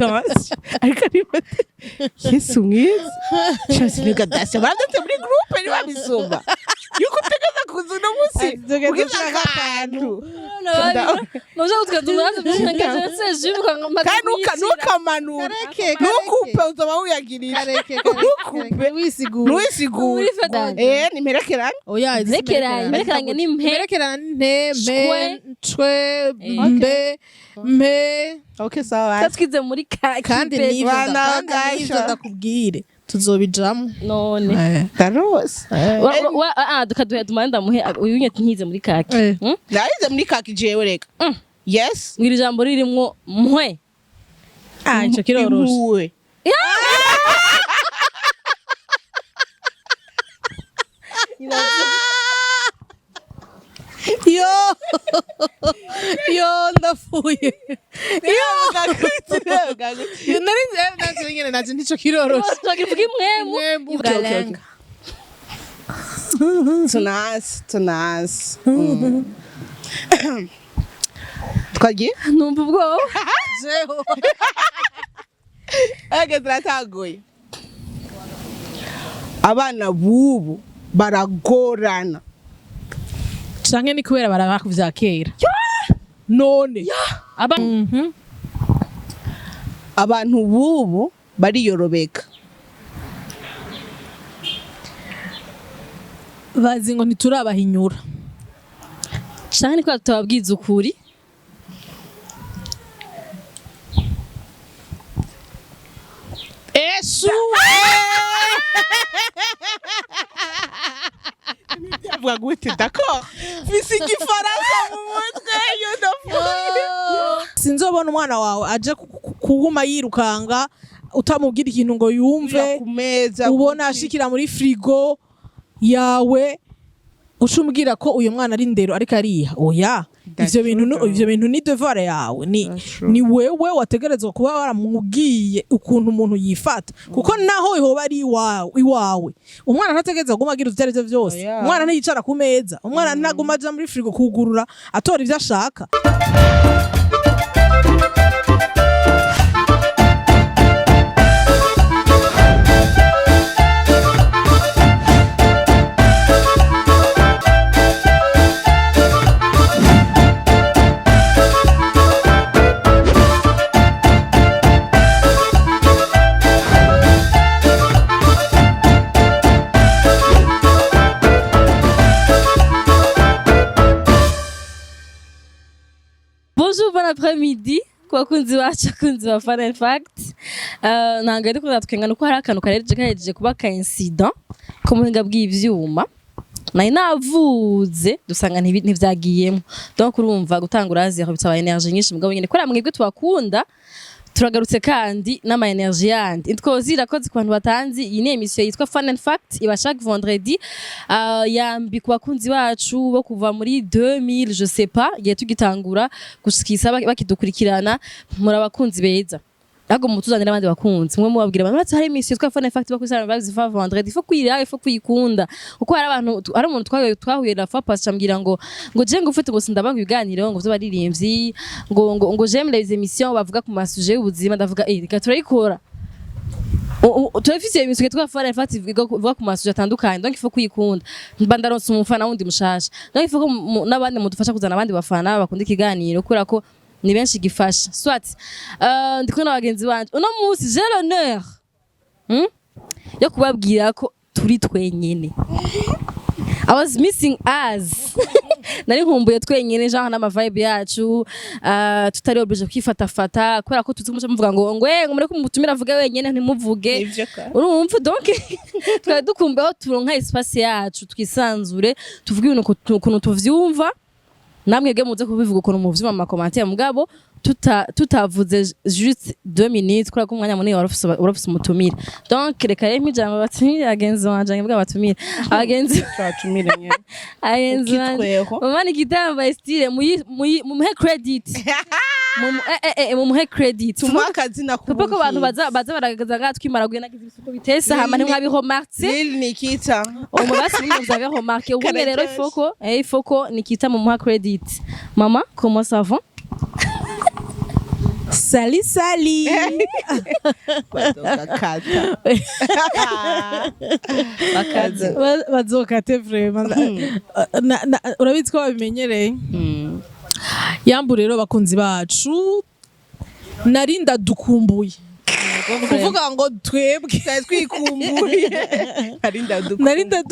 attention ariko ari Yesu mwiza cyose ni Dacia baradutse muri groupe ni babisoma yuko utegeza kuza no musi ugize akantu noje utkadunaza by'ingaje jibuka nukamanu nukupe uzoba uyagirira nukupe wisigura ni mperekeranye oya mperekeranye ni mperekeranye ntwe mbe okay sawa tatwize muri kandi nivyo ndakubwire tuzobijamo none Carlos dukaduhe tumanda muhe uyunye ntize muri kaki narize muri kaki jewe reka yes ngiri jambo ririmwo mwe ico kiroroshe yo ndafuye yo nari naje nico kiroroshe tugivuga imwemu galenga tunas twagiye numva ubwo jeho turatagoye abana bubu baragorana canke ni kubera barabaka vya kera none abantu bubu bariyorobeka bazi ngo ntiturabahinyura canke ni kwa tutababwiza ukuri Yesu avuga gute d'accord fisi gifaransa mu mutwe yo ndafuye sinzobona umwana wawe aje kuguma yirukanga utamubwira ikintu ngo yumve ubona ashikira muri frigo yawe ucumbwira ko uyu mwana ari ndero ariko ariha oya ivyo bintu ni devoir yawe ni wewe wategerezwa kuba waramubwiye ukuntu umuntu yifata kuko naho ihoba ari iwawe umwana ntategerezwa kuguma agira ivyo vyose umwana ntiyicara ku meza umwana ntaguma aja muri frigo kugurura atora ivyo ashaka Bonjour, bon après-midi. Kwa kunzi wacu kunzi wa Fun Fact. Nanga ariko natwenga nuko hari akantu karejeje kuba ka incident ko muhinga bw'ivyuma. Nayi navuze dusanga ntivyagiyemo. Donc urumva gutangura zero bitaba energy nyinshi mugabo nyene kora mwebwe twakunda turagarutse kandi n'ama energy yandi intkozira koze ku bantu batanzi iyi ni emission yitwa Fun Fact iba chaque vendredi yambi ku bakunzi bacu bo kuva muri 2000 je sais pas giye tugitangura gushikisa bakidukurikirana muri abakunzi beza ago mutuzanira abandi bakunzi mwe mubabwira abantu hari emission yitwa Fun Fact bakusana baziva vendredi faut kwirira faut kwikunda uko hari abantu ari umuntu twahuye na fois passe ambwira ngo je ngufite ngo sindabanga ibiganiro ngo baririmbyi ngo j'aime les émissions bavuga ku masuje y'ubuzima ndavuga reka turayikora turafise emission yitwa Fun Fact ivuga ku masuje atandukanye donc il faut kwikunda mbandaronse umufana wundi mushasha donc il faut ko nabandi mudufasha kuzana abandi bafana bakunda ikiganiro kura ko ni benshi gifasha soit ndiko n'abagenzi banje uno munsi j'ai l'honneur yo kubabwira ko turi twenyene I was missing us nari nkumbuye twenyene genre n'ama vibe yacu tutari oblige kwifatafata kubera ko tuzi muvuga ngo muri ko mutumira avuga wenyene ntimuvuge urumva donc twari dukumbuye aho turonka espace yacu twisanzure tuvuge ibintu ukuntu tuvyumva namwe ge muze kubivuga ukuntu mu vyuma mu commentaire mugabo tutavuze juste 2 minutes kura ko umwanya munini warafuse umutumire donc reka rero imijambo batumire agenzi wanje mbwa batumire agenzi twatumire nyene agenzi mama ni kitamba style muhe credit muhe credit tumakazina kuko abantu baza baragaza gatwimara guye nagize ibisuko bitesa hama ntimwabiho martse Lil Nikita umubasi nimwe avez remarqué ubu rero ifoko Nikita muha credit mama comment ça va sali sali bazokata bakaza bazokate vraiment urabizi ko babimenyereye yambu rero bakunzi bacu narinda dukumbuye kuvuga ngo twebwe twikumbuye narinda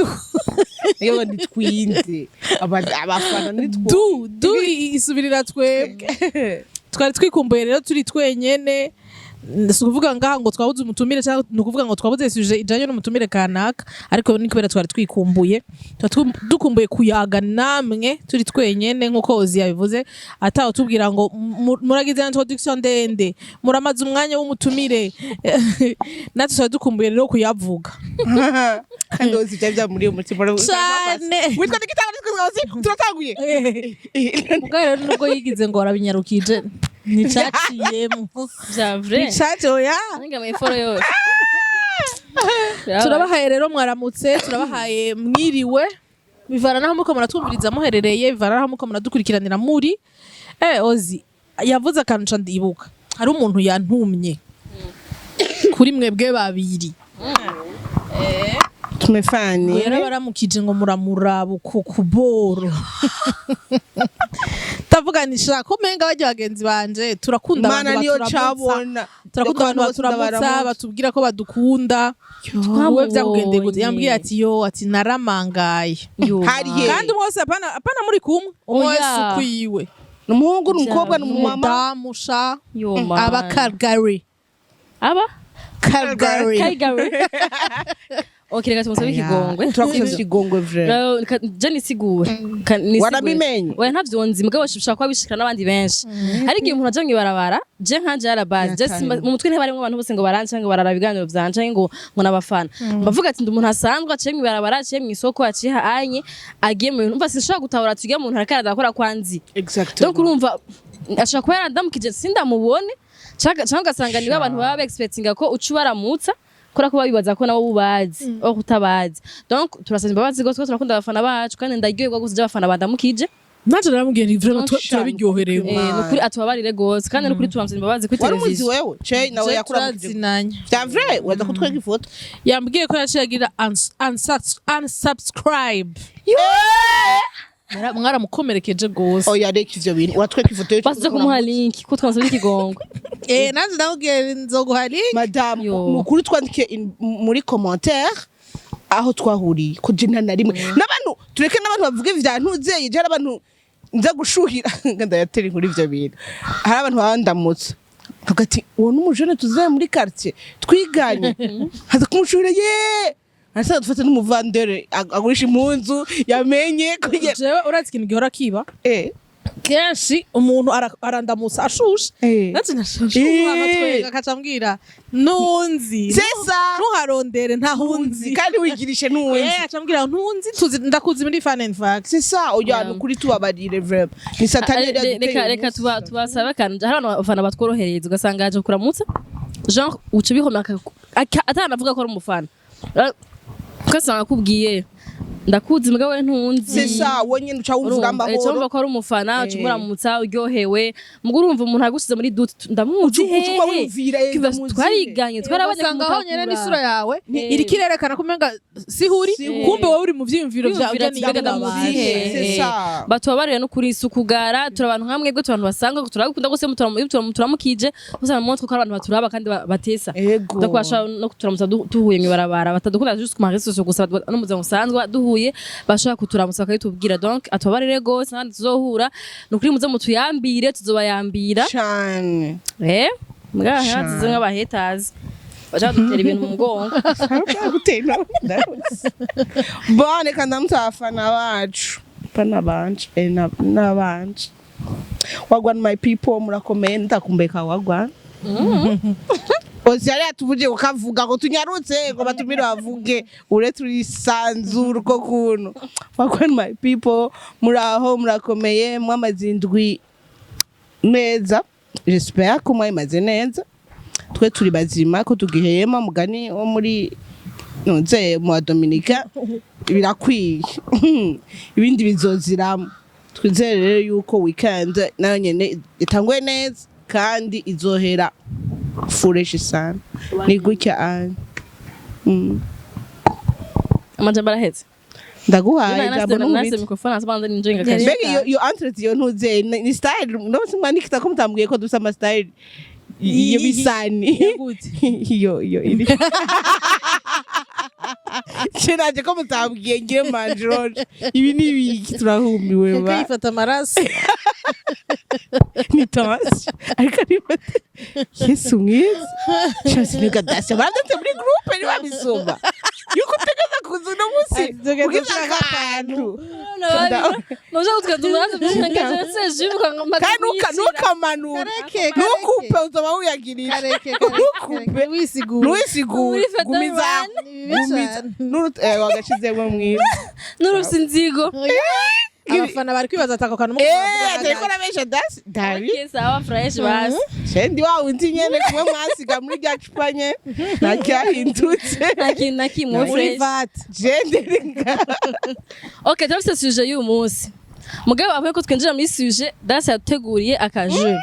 iyo nditwinze abafana du isubirira twebwe twari twikumbuye rero turi twenyene si ukuvuga ngaha ngo twabuze umutumire cyangwa ni ukuvuga ngo twabuze suje ijanye n'umutumire kanaka ariko ni kubera twari twikumbuye dukumbuye kuyaga namwe turi twenyene nk'uko Ozi yabivuze ataho tubwira ngo muragize introduction ndende muramaze umwanya w'umutumire natwe twari dukumbuye rero kuyavuga kandi Ozi cyavya muri umutima cyane witwa n'igitanga Ozi turatanguye ubwo rero nubwo yigize ngo arabinyarukije nicaciyemo vya vrai nicacoya ninga meforo yose turabahaye rero mwaramutse turabahaye mwiriwe bivana naho muko muratwumviriza muherereye bivana naho muko muradukurikiranira muri Ozi yavuze akantu ca ndibuka hari umuntu yantumye kuri mwebwe babiri tumefanye yara baramukije ngo muramuraba kuboro tavuganisha ko menga bajya bagenzi banje turakunda abantu cabona turakunda abantu baturamutsa batubwira ko badukunda wowe byakugendeye gute yambwiye ati yo ati naramangaye kandi mwose apana muri kumwe mwese ukwiwe n'umuhungu n'umukobwa n'umumama damusha aba Calgary Okay, reka tumusabe ikigongwe. Turakusabe ikigongwe vrai. Jani sigure. Warabimenye. Oya ntavyo nzi mugabo shobora kwa bishikira n'abandi benshi. Hari igihe umuntu aje ngibarabara, je nkanje yarabazi. Je mu mutwe ntibarimo abantu bose ngo baranje ngo barara biganiro vyanje ngo nabafana. Bavuga ati ndi umuntu asanzwe aciye ngibarabara, aciye mu isoko, aciye anye, agiye mu bintu. Umva sinshaka gutahura tugiye umuntu harakara akora kwanzi. Exactly. Donc urumva ashaka kuba yarandamukije sindamubone. Cyangwa ugasanga niba abantu baba expectinga ko ucu baramutsa kora ko babibaza ko nabo bubazi aho kutabazi. Donc turasaba imbabazi gose ko turakunda abafana bacu kandi ndaryoherwa gose abafana badamukije. Naje naramubwiye ni vraiment turabiryohereye. Nukuri atubabarire gose kandi nukuri turamutse imbabazi kuri televiziyo. Wari wewe che nawe yakuramukije. Vya vrai waza kutweka ifoto. Yambwiye ko yaciyagira unsubscribe. Mwaramukomerekeje gose. Oya reka ivyo bintu watweka ifoto yo. Basize kumuha link ko twansabye ikigongwe. Naje nabwiye nzoguha link. Madame nukuri twandike muri commentaire aho twahuriye ko je nta narimwe n'abantu tureke n'abantu bavuga ivya ntuzeye je abantu nza gushuhira nganda yatera inkuru ivyo bintu hari abantu bandamutse hagati uwo n'umujene tuzaye muri quartier twiganye haza kumushuhira Asa dufate n'umuvandere agurisha impunzu yamenye ko jewe uratse ikintu gihora kiba kenshi umuntu arandamusa ashushe natse nashushe amatwenga akacambwira ntunzi sesa ntuharondere ntahunzi kandi wigirishe ntunzi acambwira ntunzi tuzi ndakuzi muri fan and fact sesa ujyana kuri tubabarire vraiment ni satani reka tubasaba kandi hari abantu bafana batworohereza ugasanga yaje kuramutsa genre uce bihomya atanavuga ko ari umufana Kasanga kubwiye ndakuzi mbwa we ntunzi sesa wonye nduca wumva amahoro cyangwa ko ari umufana umuramutsa uryohewe mugo urumva umuntu agusize muri dute ndamuzi ucuba wumvira twariganye twarabanye kumutangura n'isura yawe iri kirerekana ko menga sihuri kumbe wowe uri mu vyimviro bya sesa batubabarira no kuri isukugara turabantu nkamwe bwo tubantu basanga turagukunda gose muturamukije usanga mu mutwe ko abantu baturaba kandi batesa ndakwasha no kuturamutsa duhuye mwibarabara batadukunda juste ku marezo gusa no muzango sanzwe duhuye bashaka kuturamusa bakayitubwira donc atubabarire gose kandi tuzohura nukuri muze mutuyambire tuzobayambira cyane mbwa hazize nk'abaheters bacha dutera ibintu mu mugongo gutera bone kandi amutafana bacu pana banje n'abanje wagwan my people murakomeye ndakumbeka wagwan Oziari atuvuje ukavuga ngo tunyarutse ngo batumire bavuge ure turi sanzuru ko kuno wagwan my people muraho murakomeye mwamazindwi neza j'espère ko mwayimaze neza twe turi bazima ko tugihema mugani wo muri nonze mu Dominica birakwiye ibindi bizoziramo twizere yuko weekend nayo nyene itangwe neza kandi izohera fureshi sana ni gutya anye amajambo araheze ndaguhaye ijambo nase mikrofone asabanza ninjenga kaje mbega iyo entrance yo ntuze ni style no simwandikita ko mutambwiye ko dusa ama style iyo bisani iyo iri Chinaje ko mutambwiye ngiye manjroje ibi nibiki turahumiwe ba kayifata amaraso ni Dacia ariko nibate Yesu mwiza cyose ni Dacia baradete muri groupe ni babisoma yuko utegeza kuza no musi ugize akantu noje utkadumaze byingaje se jibuka ngamaze nukamanura nukupe uzaba uyagirira nukupe wisigura gumiza wagashizemo mwiza n'urusinzigo abafana bari kwibaza atako kantu mu ariko nabesha Dacia sawa fresh bas shendi wa unti nyene kumwe mwasiga muri rya cupanye nacyahindutse nakimwe fresh jenderinga okay turafise sujet y'uyu munsi mugabo avuye ko twinjira muri sujet Dacia yateguriye akaje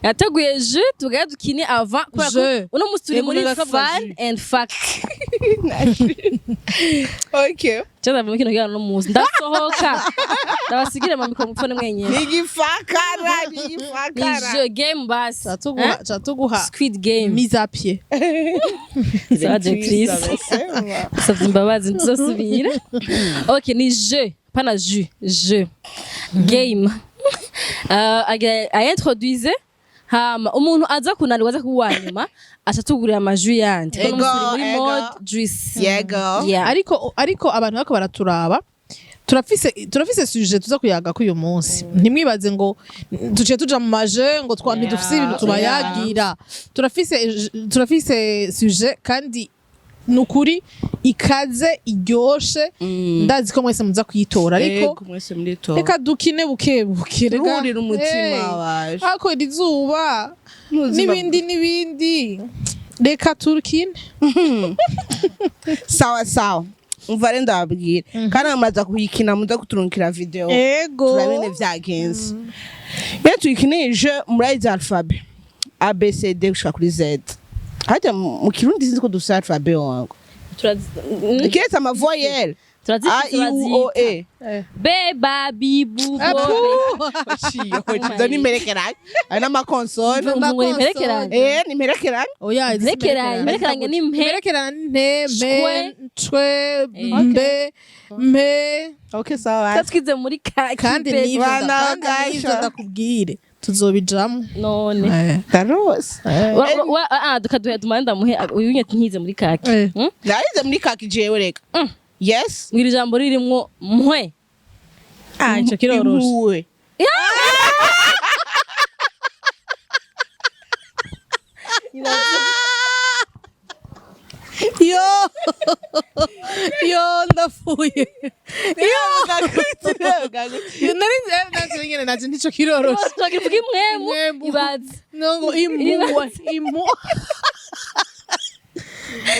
yateguye je tugaye dukine avant Je. uno musi turi muri fun and fact okay cyada mu kino gihano no musi ndasohoka ndabasigire mu mikrofone mwenyene nigifakara ni je game bas catuguha squid game mise à pied Saje Chris savye imbabazi ntuzosubira okay ni je pana je game introduise hama umuntu aza kunanirwa aza kuwanyuma acatugurira amaju yandi Ego, muri ego. mode juice Yego. yeah. ariko abantu bako baraturaba turafise sujet tuza kuyaga ko uyu munsi ntimwibaze ngo duciye tuja mu maje ngo ntidufise ibintu tubayagira turafise sujet kandi nukuri ikaze iryoshe ndazi ko mwese muza kuyitora ariko mwese muritora reka dukine buke ruhurira umutima waje hako izuba n'ibindi reka turkine sawa umva rero ndababwira kandi amaze kuyikina muza kuturunkira video ego turabene vyagenze iyo tuyikinije muri izi alphabet A B C D gushika kuri Z hajya mu kirundi sinzi ko dusa alphabet wangu kiretse ama voyelle A I U O E beba bibu bo Doni merekeranye ana ma console ni merekeranye oya merekeranye ni merekeranye twe mbe okay sawa tatwize muri kandi nivyo ndakubwire tuzobijamo none tarose dukaduhe tumanda muhe uyu nyeti nkize muri kaki narize muri kaki jewe reka yes mwiri jambo ririmwo mwe ico kiroroshe yo ndafuye yo nari nico kiroroshe twagivuga imwemu ibaze nongo imwe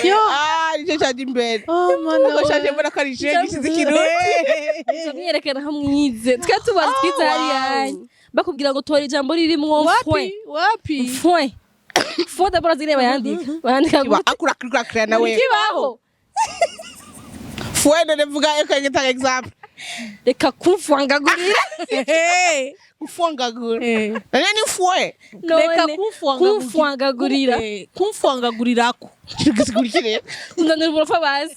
yo nicyo cyaje imbere mana shaje mbona ko ari je gishize ikirundi mwerekana hamwize twe tubaza twize hari yanyu bakubwira ngo tora ijambo ririmwo wapi fwe foda brazile bayandika akura nawe kibaho fuende nevuga ekageta example reka kumfwangagurira kufwangagura nani fwe reka kumfwangagurira kumfwangagurirako kisigurikire unanira uburofa bazi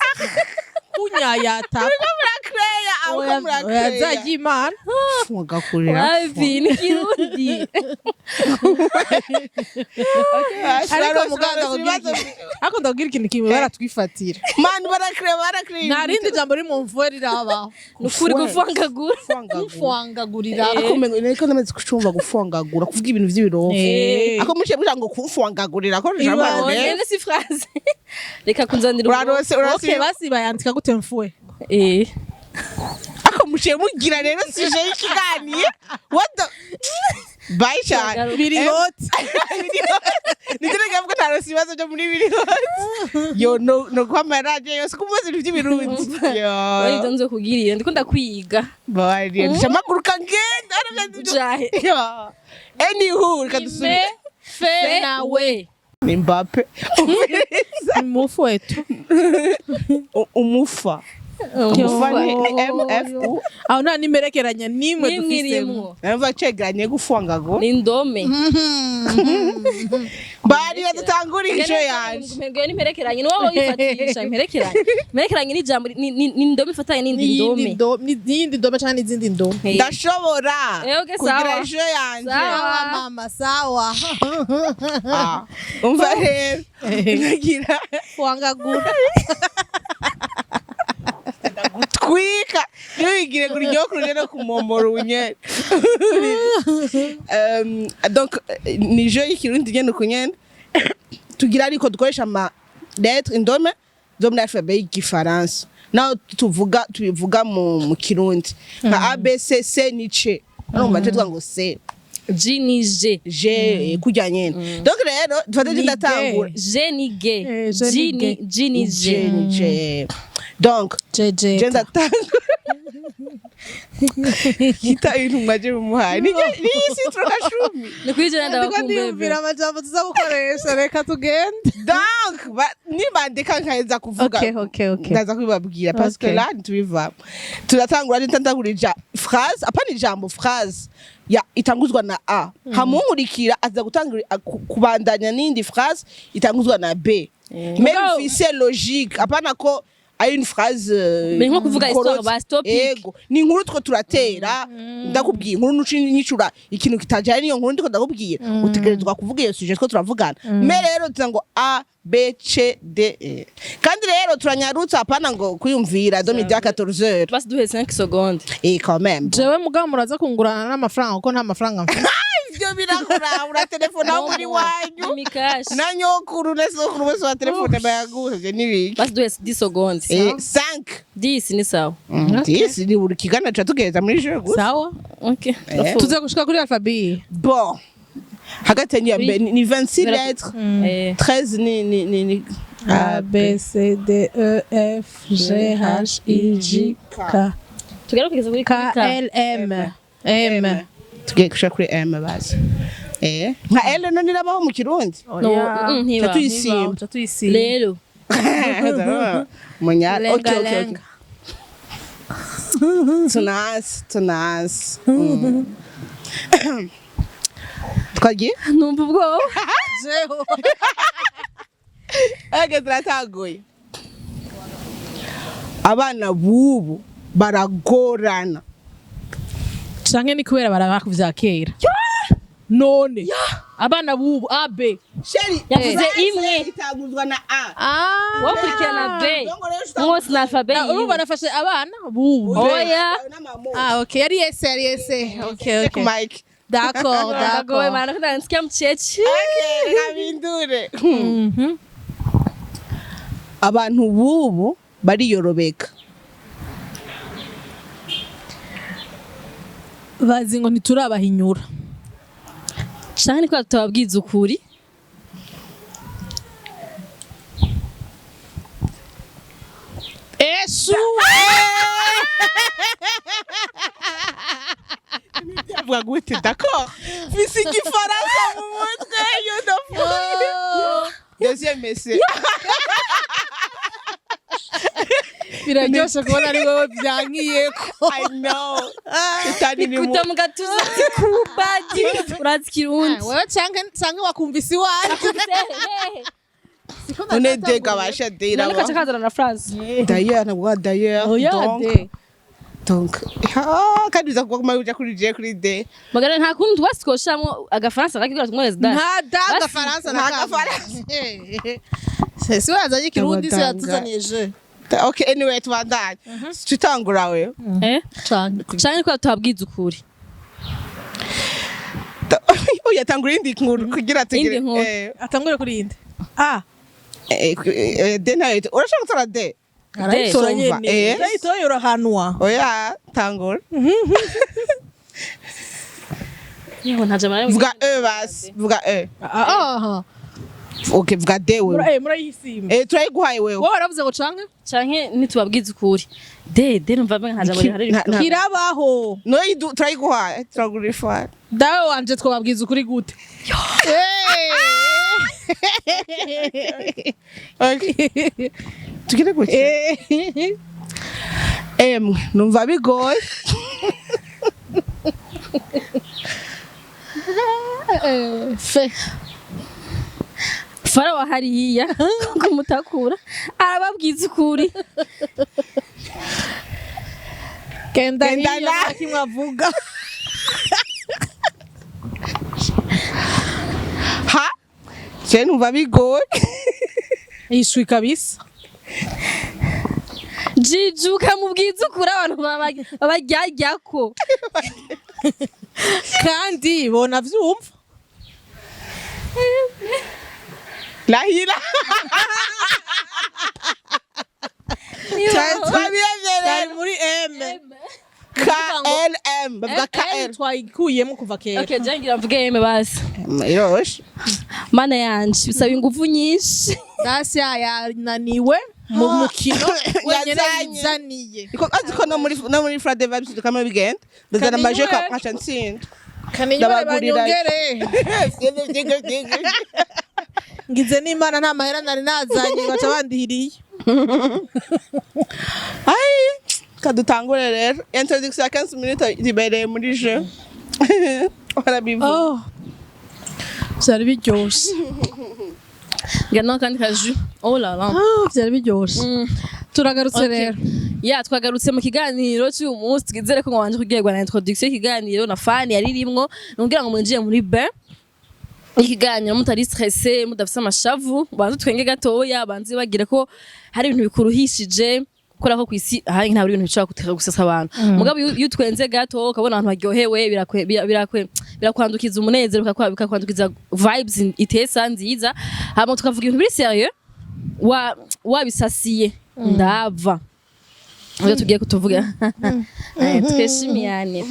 kunyayata murakreya aho murakreya zaji imana kufwangagurira wapi ni kirundi ariko muganda ako ndabwira ikintu kimwe baratwifatira man barakreya narindi jambo rimo mvuwe rirabaho nukuri gufwangagura kumfwangagurira ako mengo niko namaze kucumva gufwangagura kuvuga ibintu vy'ibiro ako mushe mujango kufwangagurira ko jambo nene si phrase reka kunzanira okay basi bayandika gute mfuwe ako mushe mugira rero sije ikiganiye what the baisha biri hot nitire gavuga ntaro sibazo byo muri biri hot yo no kwama radio yose kumuzi by'ibirundi yo wari donze kugirira ndiko ndakwiga bari ndishamakuru kangenda jahe yo anywho reka dusubire fe nawe ni Mbappe Mufu wetu. umufa umufa ni MFU Aho nta nimerekeranya nimwe dufise. nimwirimo Nava cegeranye gufungago ni ndome bari dutangura ijo yanje Mperwe n'imperekeranye ni wowe wifatisha imperekeranye ni jambo ni ndome ifatanye n'indi ndome N'indi ndome cyangwa n'izindi ndome. ndashobora Okay, kugira sawa. ijo yanje Sawa. Mama sawa. umva rero ngira Wangagura. twika ntiwigire kuri nyokuru rero kumomora ubunyene donc ni jo y'ikirundi nyene kunyene tugira ariko dukoresha ama lettre indome zo muri alphabet y'igifaransa naho tubivuga mu kirundi nka ABCC ni C urumva nje ngo C G ni G G kujya nyene donc rero dufate ndatangura G ni G G ni G ni G G ni G donc Jeje. je ndatangura kita ibintu mwaje mumuhaye ni isi turashumi ni kuri je ndabakumbebe Ndikundira amajambo tuza gukoresha reka tugende. donc nibandika nkaheza kuvuga Okay. ndaza kubibabwira parce que Okay. là ntubivamo turatangura ntantangurira phrase apana ijambo phrase ya itanguzwa na A hamunkurikira aza gutangura kubandanya n'indi phrase itanguzwa na B même si c'est logique apana ko ari une phrase Mais nko kuvuga histoire ba topic ego ni inkuru two turatera ndakubwiye inkuru nucinyicura ikintu kitajanye niyo nkuru ndiko ndakubwiye utegerezwa kuvuga iyo sujet two turavugana mais rero tuza A B C D E kandi rero turanyarutsa apana ngo kuyumvira do midi ya 14h basi duhe 5 secondes quand même Jewe mugabo muraza kungurana n'amafaranga kuko nta mafaranga mfite. ivyo birakora telefone aho muri wanyu mikash na nyokuru na sokuru bose wa telefone bayaguhe nibiki basi duhe 10 secondes 5 10 ni sawa Disi ni buri kigana tugeza muri jeu gusa Sawa. okay Tuze gushika kuri alphabet. bon hagati ya ni 26 lettres 13 ni A B C D E F G H I J K tugera kugeza kuri K L M M. tugiye gushaka kuri M basi nka L no nirabaho mu kirundi ntiba tuyisimba rero munya okay tunas twagiye numva ubwoba Jeho. ege turatagoye abana bubu baragorana Canke ni kubera barabakuvya kera. None. Abana bubu A B. sheri yavuze imwe itaguzwa na A wakurikira na B mwose na alphabet Urumva nafashe abana bubu. oya Okay, yari ese. Okay. Mike D'accord. ndagowe bana ko ndansikia mchechi ngabindure abantu bubu bariyorobeka Bazi ngo ntiturabahinyura. canke ko tutababwiza ukuri Esu. avuga gute d'accord fisi gifaransa mu mutwe yo ndafuye deuxième essai Biraryoshe kubona ari wowe byankiyeko. I know tutani ni mu kuta mugatuza kubadi urazi kirundi Wewe canke wakumvise iwacu. unedega basha deira nani kacha kazana na France d'ailleurs nabwo d'ailleurs donc kandi uza kuba uja kuri je kuri de magana nta kundi twasikoshamo agafaransa kakigura tumwezi da Nta daga Faransa na Faransa. Sisi wazanye ikirundi se yatuzaniye je. okay anyway tubandanye tutangura we canke ko tutabwiza ukuri oya tangura indi nkuru kugira tugire Indi nkuru. Atangure kuri inde. Ah. de nayo urashaka gutora de Arayitora Sumva, nyene. Arayitora yorohanwa. oya tangura yewe ntaje maranye vuga e basi vuga e okay vuga dewe murayisimba turayiguhaye wewe wowe waravuze ngo canke nitubabwiza ukuri de numva nkaja muri hari kirabaho no turayiguhaye turagurishwa dawe wanje twababwiza ukuri gute tugire gute numva bigoye fara wa hariya kumutakura arababwiza ukuri gendana kimwe avuga ha je numva bigoye ishwi kabisa jijuka mubwiza ukuri abantu babaryako kandi bona vyumva lahira Tari muri M KLM bavuga KL twayikuyemo kuva kera okay jangira mvuge M basi iroshe mana yanje bisaba ingufu nyinshi Dacia yananiwe mu mukino wenyene yizaniye aziko no muri Friday vibes tukamwe bigenda ndazana maje ka nkaca ntsinda kaniyore banyongere ngize n'Imana nta mahera nari nazanye baca bandihiriye ai kadutangure rero introduction ya 15 minutes ribereye muri je warabivu byari biryoshe ngana kandi kaju oh la la byari biryoshe turagarutse rero twagarutse mu kiganiro cy'uyu munsi twizere ko ngwanje kugirwa na introduction y'ikiganiro na fan yaririmwo nubwira ngo mwinjiye muri bain ikiganiro mutari stressé mudafise amashavu bantu twenge gatoya banzi bagira ko hari ibintu bikuruhishije kora ko kwisi hari nta ibintu bishaka guteka gusasa abantu mugabo iyo twenze gato ukabona abantu baryohewe birakwandukiza umunezero bikakwandukiza vibes itesa nziza hama tukavuga ibintu biri sérieux wabisasiye ndava Oya tugiye kutuvuga tweshimiyane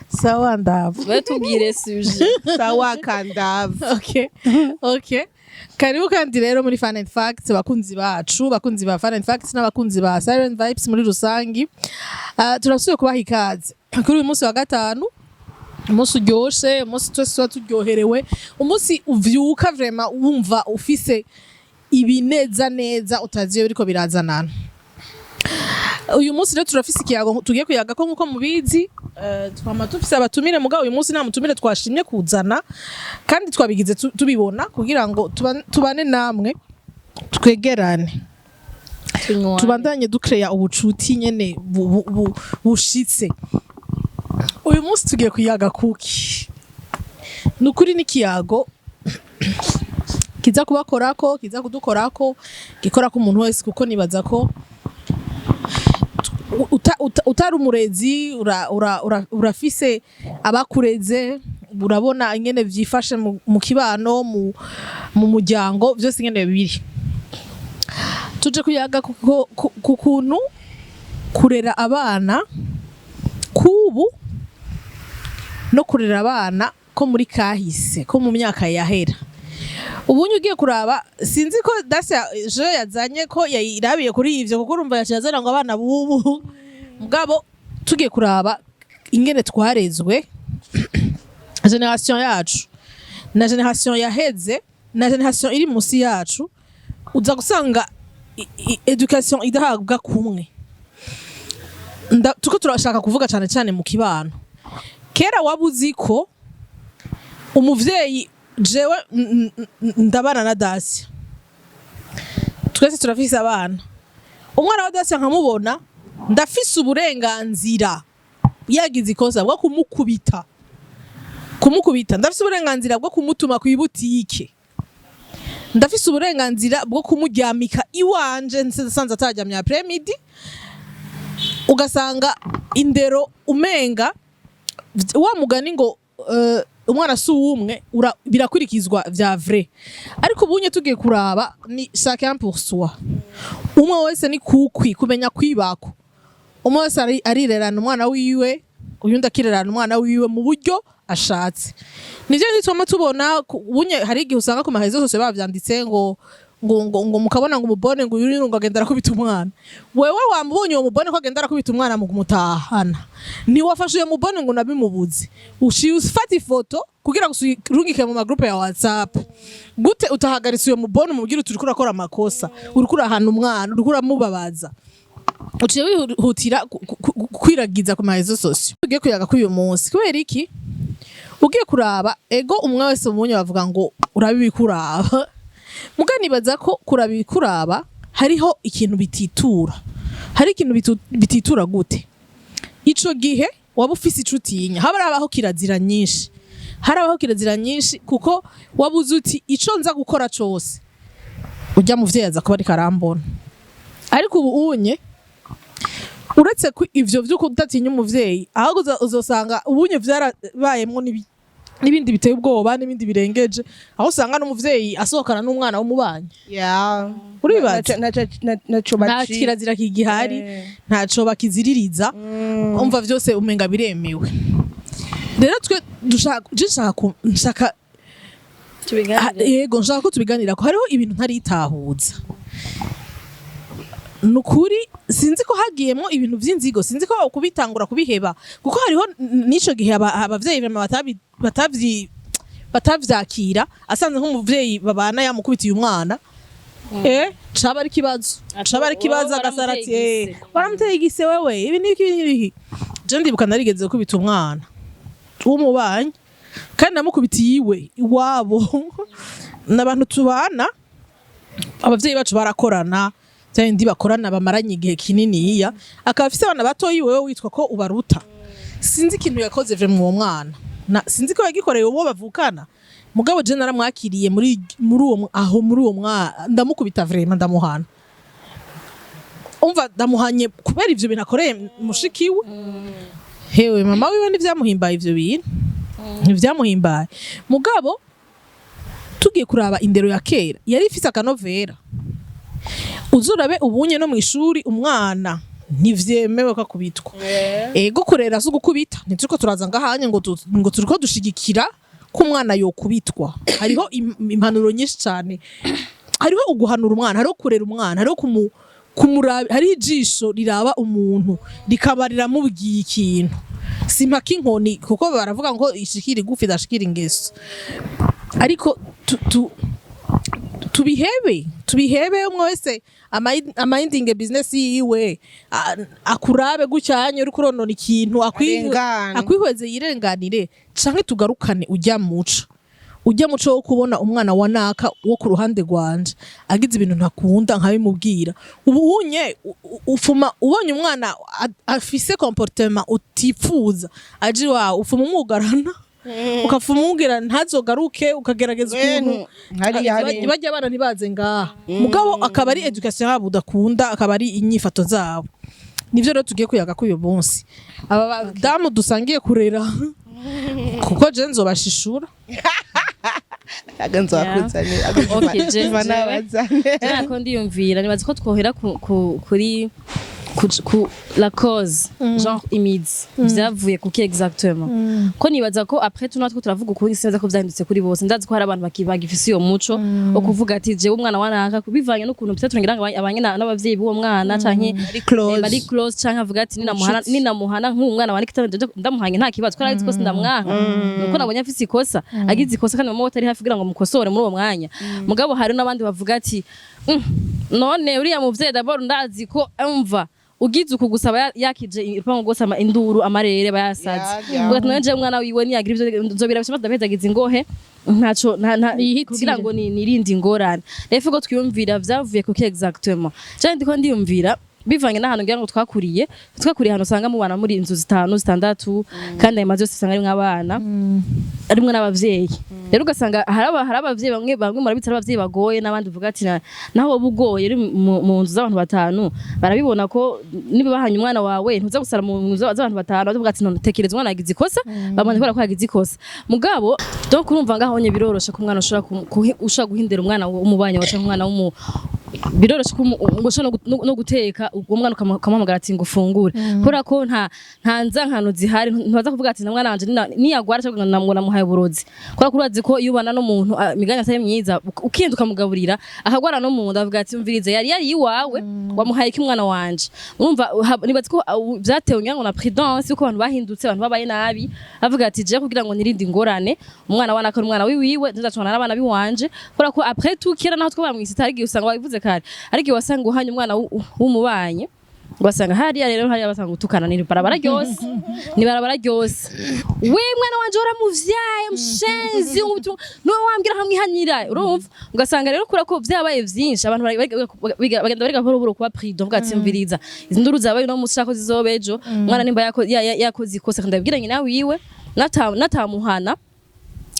sawa ndava batubwire suje sawa kandava okay karibu kandi rero muri Fun and Facts bakunzi bacu bakunzi ba Fun and Facts n'abakunzi ba Silent Vibes muri rusangi turasuye kubaha ikaze kuri uyu munsi wa gatanu umunsi uryoshe umunsi twese turyoherewe umunsi uvyuka vraiment wumva ufise ibineza neza utaziye biriko birazanana uyu munsi rero turafise ikiyago tugiye kuyaga ko nkuko mubizi twama tufise abatumire mugabo uyu munsi nta mutumire twashimye kuzana kandi twabigize tubibona kugira ngo tubane namwe twegerane tubandanye ducrea ubucuti nyene bushitse uyu munsi tugiye kuyaga kuki nukuri n'ikiyago kiza kubakorako kiza kudukorako gikora ko umuntu wese kuko nibaza ko utari umurezi urafise abakureze urabona ingene vyifashe mu kibano mu muryango byose ingene bibiri tuje kuyaga ku kuntu kurera abana kubu no kurera abana ko muri kahise ko mu myaka yahera ubunye ugiye kuraba sinzi ko Dacia je yazanye ko yirabiye kuri ivyo kuko urumva yacazana ngo abana bubu mugabo tugiye kuraba ingene twarezwe generation yacu na generation yaheze na generation iri musi yacu uza gusanga education idahabwa kumwe tuko turashaka kuvuga cyane cyane mu kibano kera wabuzi ko umuvyeyi jewe ndabana na Dacia twese turafise abana umwana wa Dacia nkamubona ndafise uburenganzira yagize ikosa bwo kumukubita ndafise uburenganzira bwo kumutuma ku ibutike ndafise uburenganzira bwo kumuryamika iwanje nsanze atajyamye après midi ugasanga indero umenga wa mugani ngo umwana si uwumwe birakurikizwa vya vrai ariko ubunye tugiye kuraba ni chacun pour soi umwe wese ni kukwi kumenya kwibako umwe wese arirerana umwana wiwe uyundi akirerana umwana wiwe mu buryo ashatse nivyo nituma tubona ubunye hari igihe usanga ku mahezo zose bavyanditse ngo mukabona ngo umubone ngo yuri ngo agendera kubita umwana wewe wamubonye uwo mubone ko agendera kubita umwana mu kumutahana ni wafashe uyo mubone ngo nabimubuze ufata ifoto kugira urungike mu magroupe ya WhatsApp gute utahagaritse uyo mubone umubwira uti uriko urakora amakosa uriko urahana umwana uriko uramubabaza uciye wihutira kwiragiza ku mahezo sosio ugiye kuyaga kuri uyu munsi kubera iki ugiye kuraba ego umwe wese umunye bavuga ngo urabibikuraba muganibaza ko kurabikuraba hariho ikintu bititura hari ikintu bititura gute ico gihe waba ufise icutinya harabaho kirazira nyinshi kuko wabuze uti ico nza gukora cose ujya mu vyeyaza kuba ari karambona ariko ubu unye uretse ko ivyo vyuko udatinya umuvyeyi ahubwo uzosanga ubunye vyarabayemwo n'ibindi biteye ubwoba n'ibindi birengeje aho usanga n'umuvyeyi asohokana n'umwana w'umubanyi uribaza nta kirazira kigihari ntaco bakiziririza umva vyose umenga biremewe rero twe nshaka ko tubiganira ko hariho ibintu ntaritahuza nukuri sinzi ko hagiyemo ibintu vy'inzigo sinzi ko kubitangura kubiheba kuko hariho nico gihe abavyeyi batavyakira asanze nk'umuvyeyi babana yamukubitiye umwana caba ari kibazo agasarati waramuteye igise wewe ibi niki je ndibuka narigeze kubita umwana w'umubanyi kandi namukubitiye iwe iwabo n'abantu tubana abavyeyi bacu barakorana ndi bakorana bamaranye igihe kinini akaba afise abana batoyi wewe witwa ko ubaruta sinzi ikintu yakoze mu mwana sinzi ko yagikoreye uwo bavukana mugabo je naramwakiriye muri uwo mwana ndamukubita vraiment ndamuhana umva ndamuhanye kubera ivyo bintu akoreye mushikiwe hewe mama wiwe nivyamuhimbaye ivyo bintu nivyamuhimbaye mugabo tugiye kuraba indero ya kera yari ifise akanovera uzurabe ubunye no mwishuri umwana ntivyemewe ko kubitwa ego kurera zo gukubita nituko turaza ngahanye ngo turiko dushigikira ko umwana yo kubitwa hariho impanuro nyinshi cyane hariho uguhanura umwana hariho kurera umwana hariho kumuraba hari ijisho riraba umuntu rikabarira mubwiye ikintu simpaka inkoni kuko baravuga ngo ishikira igufi dashikira ingeso ariko tubihebe umwe wese amindinge business yiwe akurabe gucyanye uri kuronona ikintu akwihweze yirenganire canke tugarukane ujya muco wo kubona umwana wa naka wo ku ruhande rwanje agize ibintu ntakunda nkabimubwira ubu unye ufuma ubonye umwana afise comportement utifuza aje wa ufuma umugarana ukafumubwira ntazogaruke ukagerageza ukuntu bajya abana ntibaze ngaha mugabo akaba ari education yabo udakunda akaba ari inyifato zabo nivyo rero tugiye kuyaga ko uyu munsi aba damu dusangiye kurera kuko je nzobashishura aganzo akuzane ko ndiyumvira nibaza ko twohera kuri la cause genre imizi vyavuye kuki exactement ko nibaza ko après tout natwe turavuga ukuri sinza ko vyahindutse kuri bose ndazi ko hari abantu bakibagifise iyo muco wo kuvuga ati je umwana wanaka kubivanye n'ukuntu bitatu ngira ngo abanye n'abavyeyi b'uwo mwana canke bari close canke avuga ati ninamuhana nk'umwana wani kitanje ndamuhanye nta kibazo ko ari ko ndamwaha nuko nabonye afise ikosa agize ikosa kandi mama atari hafi kugira ngo mukosore muri uwo mwanya mugabo hari n'abandi bavuga ati none uriya muvyeyi d'abord ndazi ko umva ugize ukugusaba yakije irupango gose induru amarere bayasaze ugatnanje umwana wiwe niyagira ivyo nzobira bishobora ndabezagiza ingohe ntaco kugira ngo nirindi ngorane refe ko twiyumvira vyavuye kuki exactement cyane ndiko ndiyumvira bivanye n'ahantu ngira ngo twakuriye hano usanga mu bana muri inzu 5 6 kandi ayo mazi yose usanga ari mw'abana arimwe n'abavyeyi rero ugasanga hari abavyeyi bamwe murabitsa abavyeyi bagoye n'abandi vuga ati naho bugoye mu nzu z'abantu 5 barabibona ko niba bahanye umwana wawe ntuza gusara mu nzu z'abantu 5 bavuga ati none tekereza umwana yagize ikosa bamanje ko yagize ikosa mugabo donc urumva ngaho nye biroroshe ko umwana ushaka guhindera umwana w'umubanye waca umwana biroroshe no guteka umwana ukamuhamagara ati ngo ufungure kubera ko nta nzankano zihari ntibaza kuvuga ati namwana wanje niyagwara cyangwa namwo namuhaye burozi kubera ko urazi ko iyo ubana n'umuntu imiganya atari myiza ukienda ukamugaburira akagwara no mu nda avuga ati umvirize yari iwawe wamuhaye iki mwana wanje urumva nibaza ko byatewe nyango na prudence uko abantu bahindutse abantu babaye nabi avuga ati je kugira ngo nirinde ingorane umwana wana ko umwana wiwe ndazacana n'abana biwanje kubera ko après tout kera naho twabamwise tarigi usanga babivuze kare ariko wasanga uhanye umwana w'umubanye wasanga hariya rero hariya basanga utukana ni barabara ryose we mwana wanje waramuvyaye mushenzi no wambwira hamwihanyira urumva ugasanga rero kura ko vyabaye vyinshi abantu bagenda barega boro kuba prudent uvuga ati mviriza izi nduru zabaye no mushako zizobejo mwana nimba yakoze ikosa ndabwira nyina wiwe natamuhana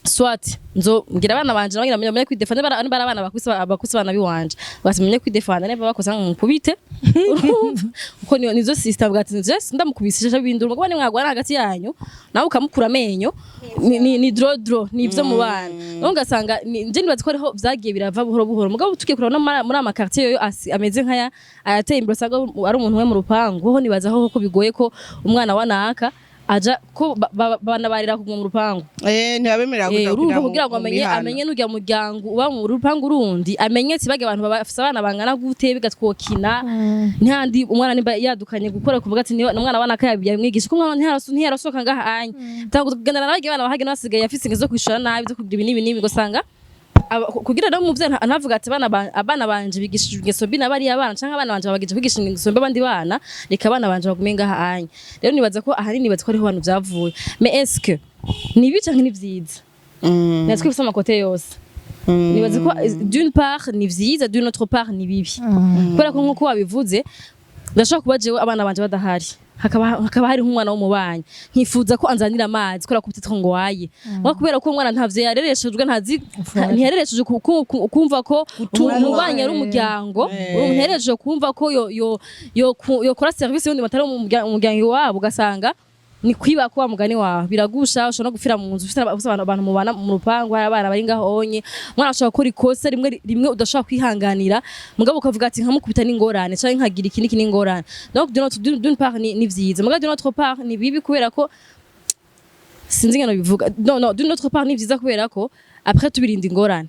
swati nzo ngira abana banje nagira menye kwidefanda abana bakusa abana biwanje basimenye kwidefanda neva bakosa nkubite uko nizo system bwati nje ndamukubisije bindura ngo bane mwagwana hagati yanyu nawe ukamukura amenyo ni draw nivyo mu bana no ngasanga nje nibazi ko ariho vyagiye birava buhoro buhoro mugabo tukiye kurana muri ama quartier yo ameze nkaya ayateye imbere saga ari umuntu we mu rupangu ho nibaza ho ko bigoye ko umwana wanaka aja ko banabarira ku mu rupangu ntibabemerera kugira ngo amenye n'ujya muryango uba mu rupangu rundi amenye sibage abantu bafise abana bangana gute bigatwokina ntandi umwana nimba yadukanye gukora kuvuga ati umwana wana kayabiye mwigisha ko umwana ntiyarasoka ngahanye tango kugendana n'abage bana bahage n'abasigaye afise ingezo kwishura nabi zo kugira ibinini gusanga kugira no muvye anavuga ati abana banje bigishijwe ingeso mbi nabari abana canke abana banje babagije kwigisha ingeso mbi abandi bana reka abana banje bagumenga hanye rero nibaza ko ahari nibaza ko ariho abantu byavuye mais est-ce que nibi canke ni vyiza natwe bifite amakote yose nibaza ko d'une part ni vyiza d'une autre part ni bibi kubera ko nkuko wabivuze ndashaka kuba jewe abana banje badahari hakaba hari umwana w'umubanyi nkifuza ko anzanira amazi kubera ko bitetse ngo waye kubera ko umwana ntavye yarereshejwe ntiyarereshejwe kumva ko umubanyi ari umuryango ntiyareresheje kumva ko yo kora service y'undi matari umuryango wabo ugasanga ni kwiba ko mugani wawe biragusha ushobora gufira mu nzu ufite abantu mubana mu rupangu hari abana bari ngahonye mwana ashobora gukora ikosa rimwe udashobora kwihanganira mugabo ukavuga ati nkamukubita n'ingorane cyangwa nkagira iki n'ingorane donc d'une part ni vyiza mugabo d'une autre part ni bibi kubera ko sinzi ngano bivuga non d'une autre part ni vyiza kubera ko après tubirinda ingorane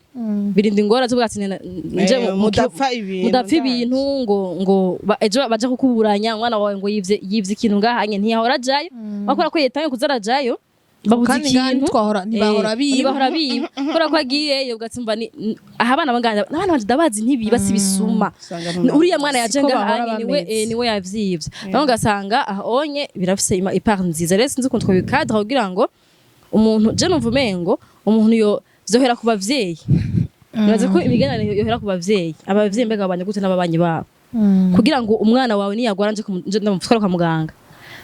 birinda ingorane tuvuga ati nje mudapfa ibintu ngo ejo baje kukuburanya mwana wawe ngo yivye ikintu ngahanye ntiyahora jayo bakora ko yetange kuzarajayo babuze ikintu ntibahora biba kora ko agiyeyo ugatsimba ni abana bangana n'abana banje dabazi ntibiba sibisuma uriya mwana yaje ngahanye niwe yavyivye donc gasanga ahonye birafise ipart nziza rero sinzi ukuntu twabikadra kugira ngo umuntu je numvumengo umuntu yo zohera ku bavyeyi nibaze ko imiganane yohera ku bavyeyi abavyeyi mbega babanye gute n'ababanyi babo kugira ngo umwana wawe niyagwara nje ndamutwara kwa muganga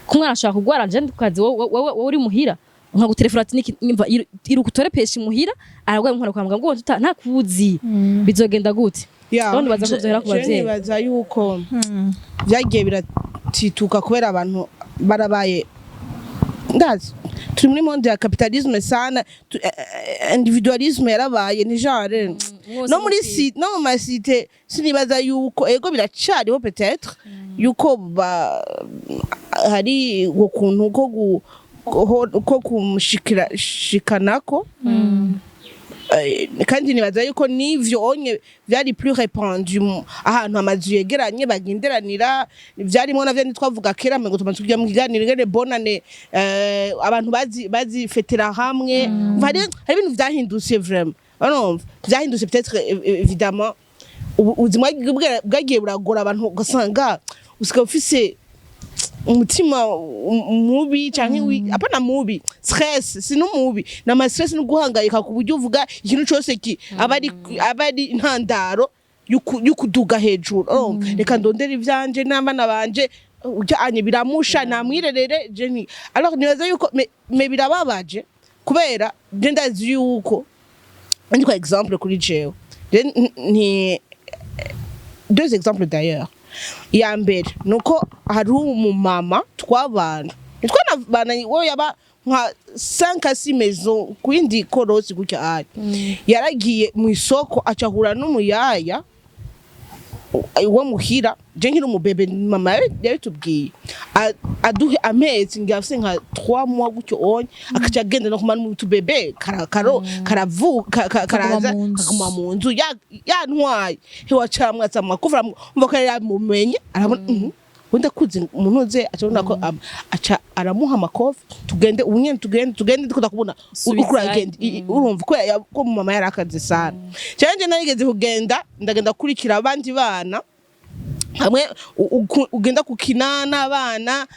ku mwana ashaka kugwara nje ndukazi wowe uri muhira nkagutelefona ati nimva irukutore peshi muhira aragwaye umwana kwa muganga ngo ntakuzi bizogenda gute none baza ko zohera ku bavyeyi nibaza yuko byagiye biratituka kubera abantu barabaye ndazi turi muri monde ya capitalisme sana individualisme yarabaye ni genre no muri site no mu masite sinibaza yuko ego biracariho peut-être yuko hari ukuntu ko kumushikanako kandi nibaza yuko nivyo onye vyari plus répandu ahantu amazu yegeranye bagenderanira vyarimo navyo nitwavuga kera ngo tumanze kujya mu kiganiro ngene bonane abantu bazi fetera hamwe hari ibintu vyahindutse vraiment urumva vyahindutse peut-être évidemment ubuzima bwagiye buragora abantu ugasanga usika ufise umutima mubi canke apana mubi stress sino mubi na ma stress no guhangayika ku buryo uvuga ikintu cyose ki abari intandaro yukuduga hejuru reka ndondera ivyanje n'abana banje ujanye biramusha namwirerere jeni alors nibaza yuko me birababaje kubera je ndazi yuko ndi kwa exemple kuri jewe ni deux exemples d'ailleurs ya mbere nuko hari umumama twabana nitwana wowe yaba nka 5 maison kwindi korosi gutya ari yaragiye mu isoko acahura n'umuyaya uwo muhira je nkiri umubebe mama yabitubwiye aduhe amezi ngafise nka 3 mois gutyo onye akaca agenda no kumana mu tubebe karavuka karaza kaguma mu nzu yantwaye hiwacamwatsa amakufra mva ko yamumenye arabona wenda kuzi umuntu uze acabona ko aca aramuha amakofi tugende ubunyene tugende tukubona ukura agenda urumva ko mama yarakaze sana cyanje narigeze kugenda ndagenda kurikira abandi bana hamwe ugenda kukina n'abana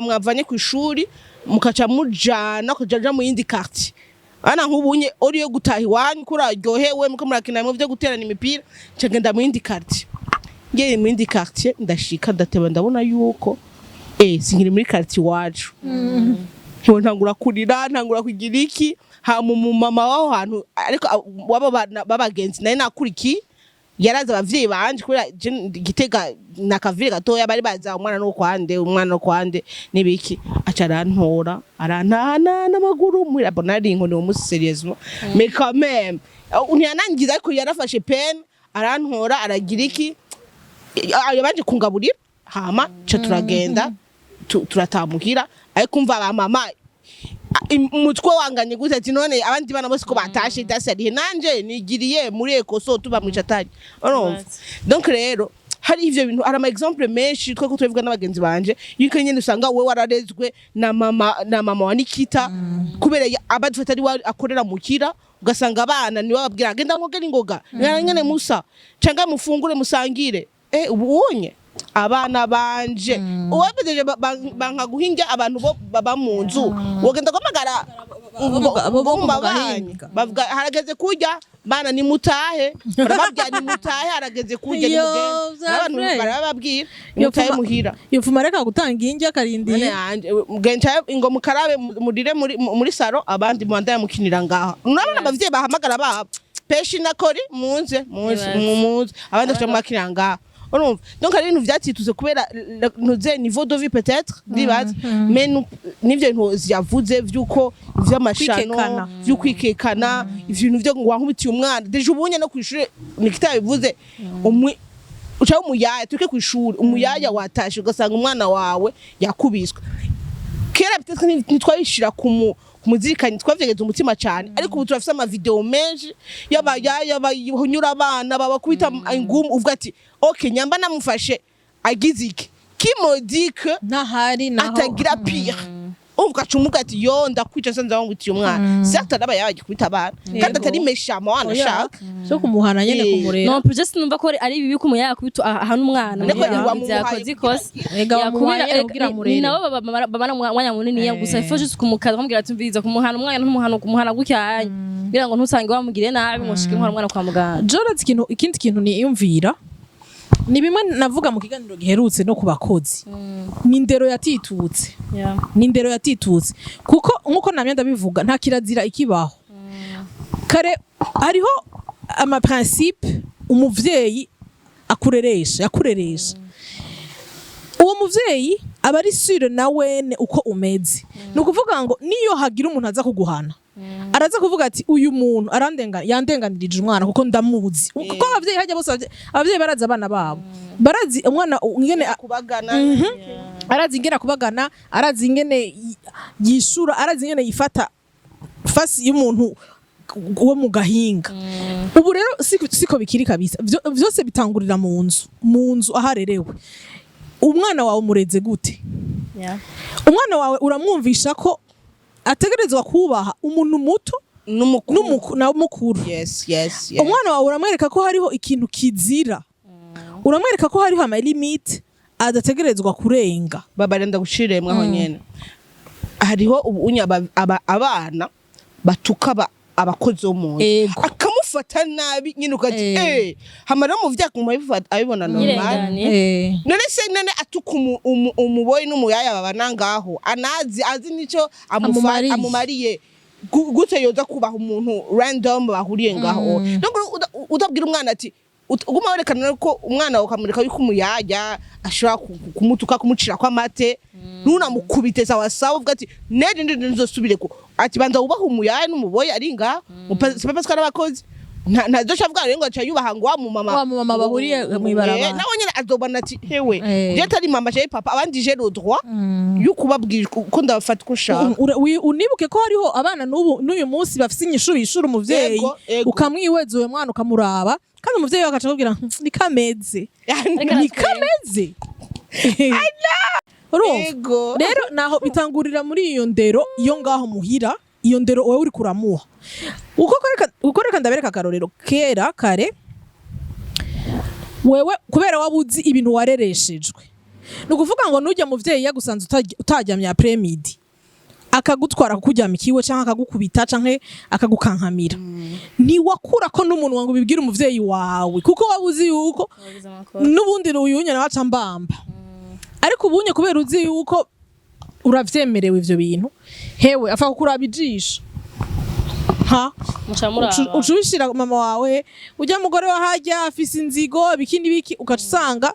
mwavanye ku ishuri mukaca mujana kujaja mu yindi quartier ana nk'ubunye ori yo gutaha iwanyu kuraryohewe muko murakina mu byo guterana imipira cyagenda mu yindi quartier ngeye mu yindi quartier ndashika ndateba ndabona yuko singiri muri quartier wacu hiwo ntangura kurira ntangura kugira iki ha mu mama waho hantu ariko waba babagenzi naye nakuriki yaraza abavyeyi banje kubera Gitega nakavire gatoya bari baza umwana no kwande nibiki aca arantora arantana n'amaguru muri abonari inkoni wo muserieusement mais quand même unyanangiza ariko yarafashe pen arantora aragira iki yabanje kungaburira hama ca turagenda turatamuhira ariko umva ba mama umutwe wanganye gute ati none abandi bana bose ko batashe Dacia ari nanje nigiriye muri ekoso tuba mu chatari donc rero hari ivyo bintu ara exemple menshi twe ko tuvuga n'abagenzi banje yuko nyene usanga we wararezwe na mama wa Nikita kubera abadufata ari akorera mukira ugasanga abana ni bababwira genda ngogera ingoga nyene musa canga mufungure musangire ubunye abana banje uwabejeje bankaguhinja abantu bo baba mu nzu wogenda komagara bavuga harageze kurya bana ni mutahe barababwira ni mutahe harageze kurya ni mugenda abantu barababwira mutahe muhira yofuma reka gutanga injya karindi gencha ingo mukarabe mudire muri saro abandi mwanda yamukinira ngaha nabana abavye bahamagara ba peshi nakori munze abandi bafite makinira ngaha donc ari ibintu vyatituze kubera nuze niveau de vie peut-être ndibaza mais nivyo bintu yavuze vyuko vy'amashano vy'ukwikekana ibintu vyo wankubitiye umwana deje ubunye no kwishure Nikita bivuze ucaho umuyaya tuke kwishuri umuyaya watashe ugasanga umwana wawe yakubiswe kera peut-être nitwayishira kumuzirikanye twavyegeze umutima cyane ariko ubu turafise ama video menshi y'abayaya bayonyura abana babakubita ingumu uvuga ati okay nyamba namufashe agizike kimodike ntahari naho atagira pire uvuga cumuga ati yo ndakwica sanza wangutiye umwana certes araba yagikubita abana kandi atari meshama wanashaka so kumuhana nyene kumurera no just numva ko ari bibi kumuyaya kubita ahana umwana byakoze ikose yakubira nabo babana mwanya munini ya gusa ifo just kumukaza bamubwira ati mbiza kumuhana umwana kumuhana gucyanye ngira ngo ntusange wamugire nabi mushike umwana kwa muganga Jorats ikindi kintu ni yumvira ni bimwe navuga mu kiganiro giherutse no kubakozi ni indero yatitutse ni indero yatitutse kuko nkuko namye ndabivuga nta kirazira ikibaho kare hariho ama principe umuvyeyi yakureresha uwo muvyeyi aba ari sure na wene uko umeze no kuvuga ngo niyo hagira umuntu aza kuguhana araza kuvuga ati uyu muntu yandenganirije umwana kuko ndamuzi kuko abavyeyi hajya bose abavyeyi baraza abana babo barazi umwana ngene kubagana arazi ingene kubagana arazi ingene yishura arazi ingene yifata fasi y'umuntu wo mu gahinga ubu rero siko bikiri kabisa byose bitangurira mu nzu aharerewe umwana wawe umureze gute umwana wawe uramwumvisha ko ategerezwa kubaha umuntu muto n'umukuru umwana wawe uramwereka ko hariho ikintu kizira uramwereka ko hariho ama limite adategerezwa kurenga babarenda gushiremwe aho nyene hariho ubunya abana batuka abakozi bo mu akamufata nabi nyine ukati hamara mu vyakuma abibona normal none se none atuka umuboyi n'umuyaya babana ngaho azi nico amumariye gute yoza kubaha umuntu random bahuriye ngaho donc udabwira umwana ati uguma werekana ko umwana ukamureka yuko umuyaya ashobora kumutuka kumucira kwa mate nunamukubite sawa uvuga ati neje ndizosubire ko ati banza ubaha umuyaya n'umuboyi ari ngaho parce que abakozi ntazoca avuga rero ngo aca yubaha ngo wa mama bahuriye mw'ibarabara nawe nyene azobona ati hewe je tari mama je papa abandi je le droit yo kubabwira ko ndabafata ko ushaka unibuke ko hariho abana n'uyu munsi bafise inyishu bishura umuvyeyi ukamwihweza uyo mwana ukamuraba kandi umuvyeyi wakaca akubwira ni kameze rero naho bitangurira muri iyo ndero iyo ngaho muhira iyo ndero wewe uri kuramuha uko reka ndabereka akarorero kera kare wewe kubera wabuzi ibintu warereshejwe ni ukuvuga ngo nujya muvyeyi yagusanze utaryamye après-midi akagutwara kukuryama ikiwe canke akagukubita canke akagukankamira ntiwakura ko n'umuntu wangu bibwira umuvyeyi wawe kuko wabuzi yuko n'ubundi uyunye nawe aca mbamba ariko ubunye kubera uzi yuko uravyemerewe ivyo bintu hewe afa kukuraba ijisho ucushira mama wawe ujya mugore wa hajya afise inzigo biki ukacusanga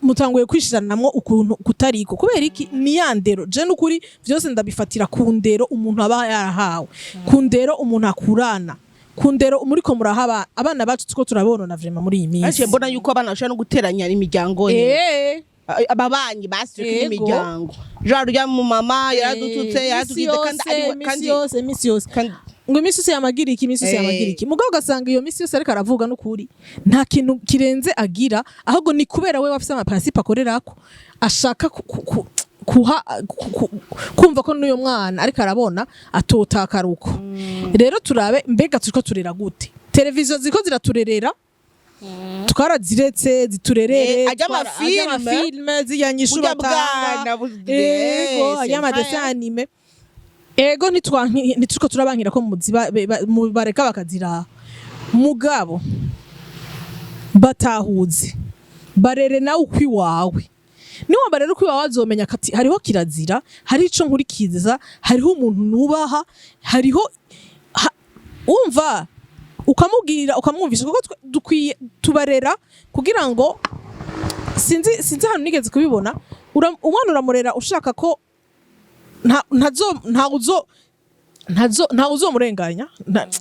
mutanguye kwishiranamwo ukuntu kutariko kubera iki ni yandero je n'ukuri vyose ndabifatira ku ndero umuntu aba yarahawe ku ndero umuntu akurana ku ndero muriko murahaba abana bacu tuko turabonona vraiment muri iyi minsi ase mbona yuko abana bashaka no guteranya imiryango ababanyi basirika imiryango genre rya mu mama yaradututse yaratugide kandi imisi yose ngo imisi yose yamagiriki mugabo ugasanga iyo misi yose ariko aravuga n'ukuri nta kintu kirenze agira ahubwo ni kubera we wafise ama principe akorerako ashaka kumva ko n'uyo mwana ariko arabona atotakaruko rero turabe mbega turiko turera gute televiziyo ziko ziraturerera twaraziretse ziturerere amafilme ziyanyishu batanga ajya dessin anime ego nitwiko turabankira ko bareka bakazira mugabo batahuze barere nawe ukwi wawe niwo barere ukwi wawe azomenya kati hariho kirazira hari ico nkurikiza hariho umuntu nubaha hariho umva ukamubwira ukamwumvisha kuko dukwiye tubarera kugira ngo sinzi hano nigeze kubibona umwana uramurera ushaka ko nta uzomurenganya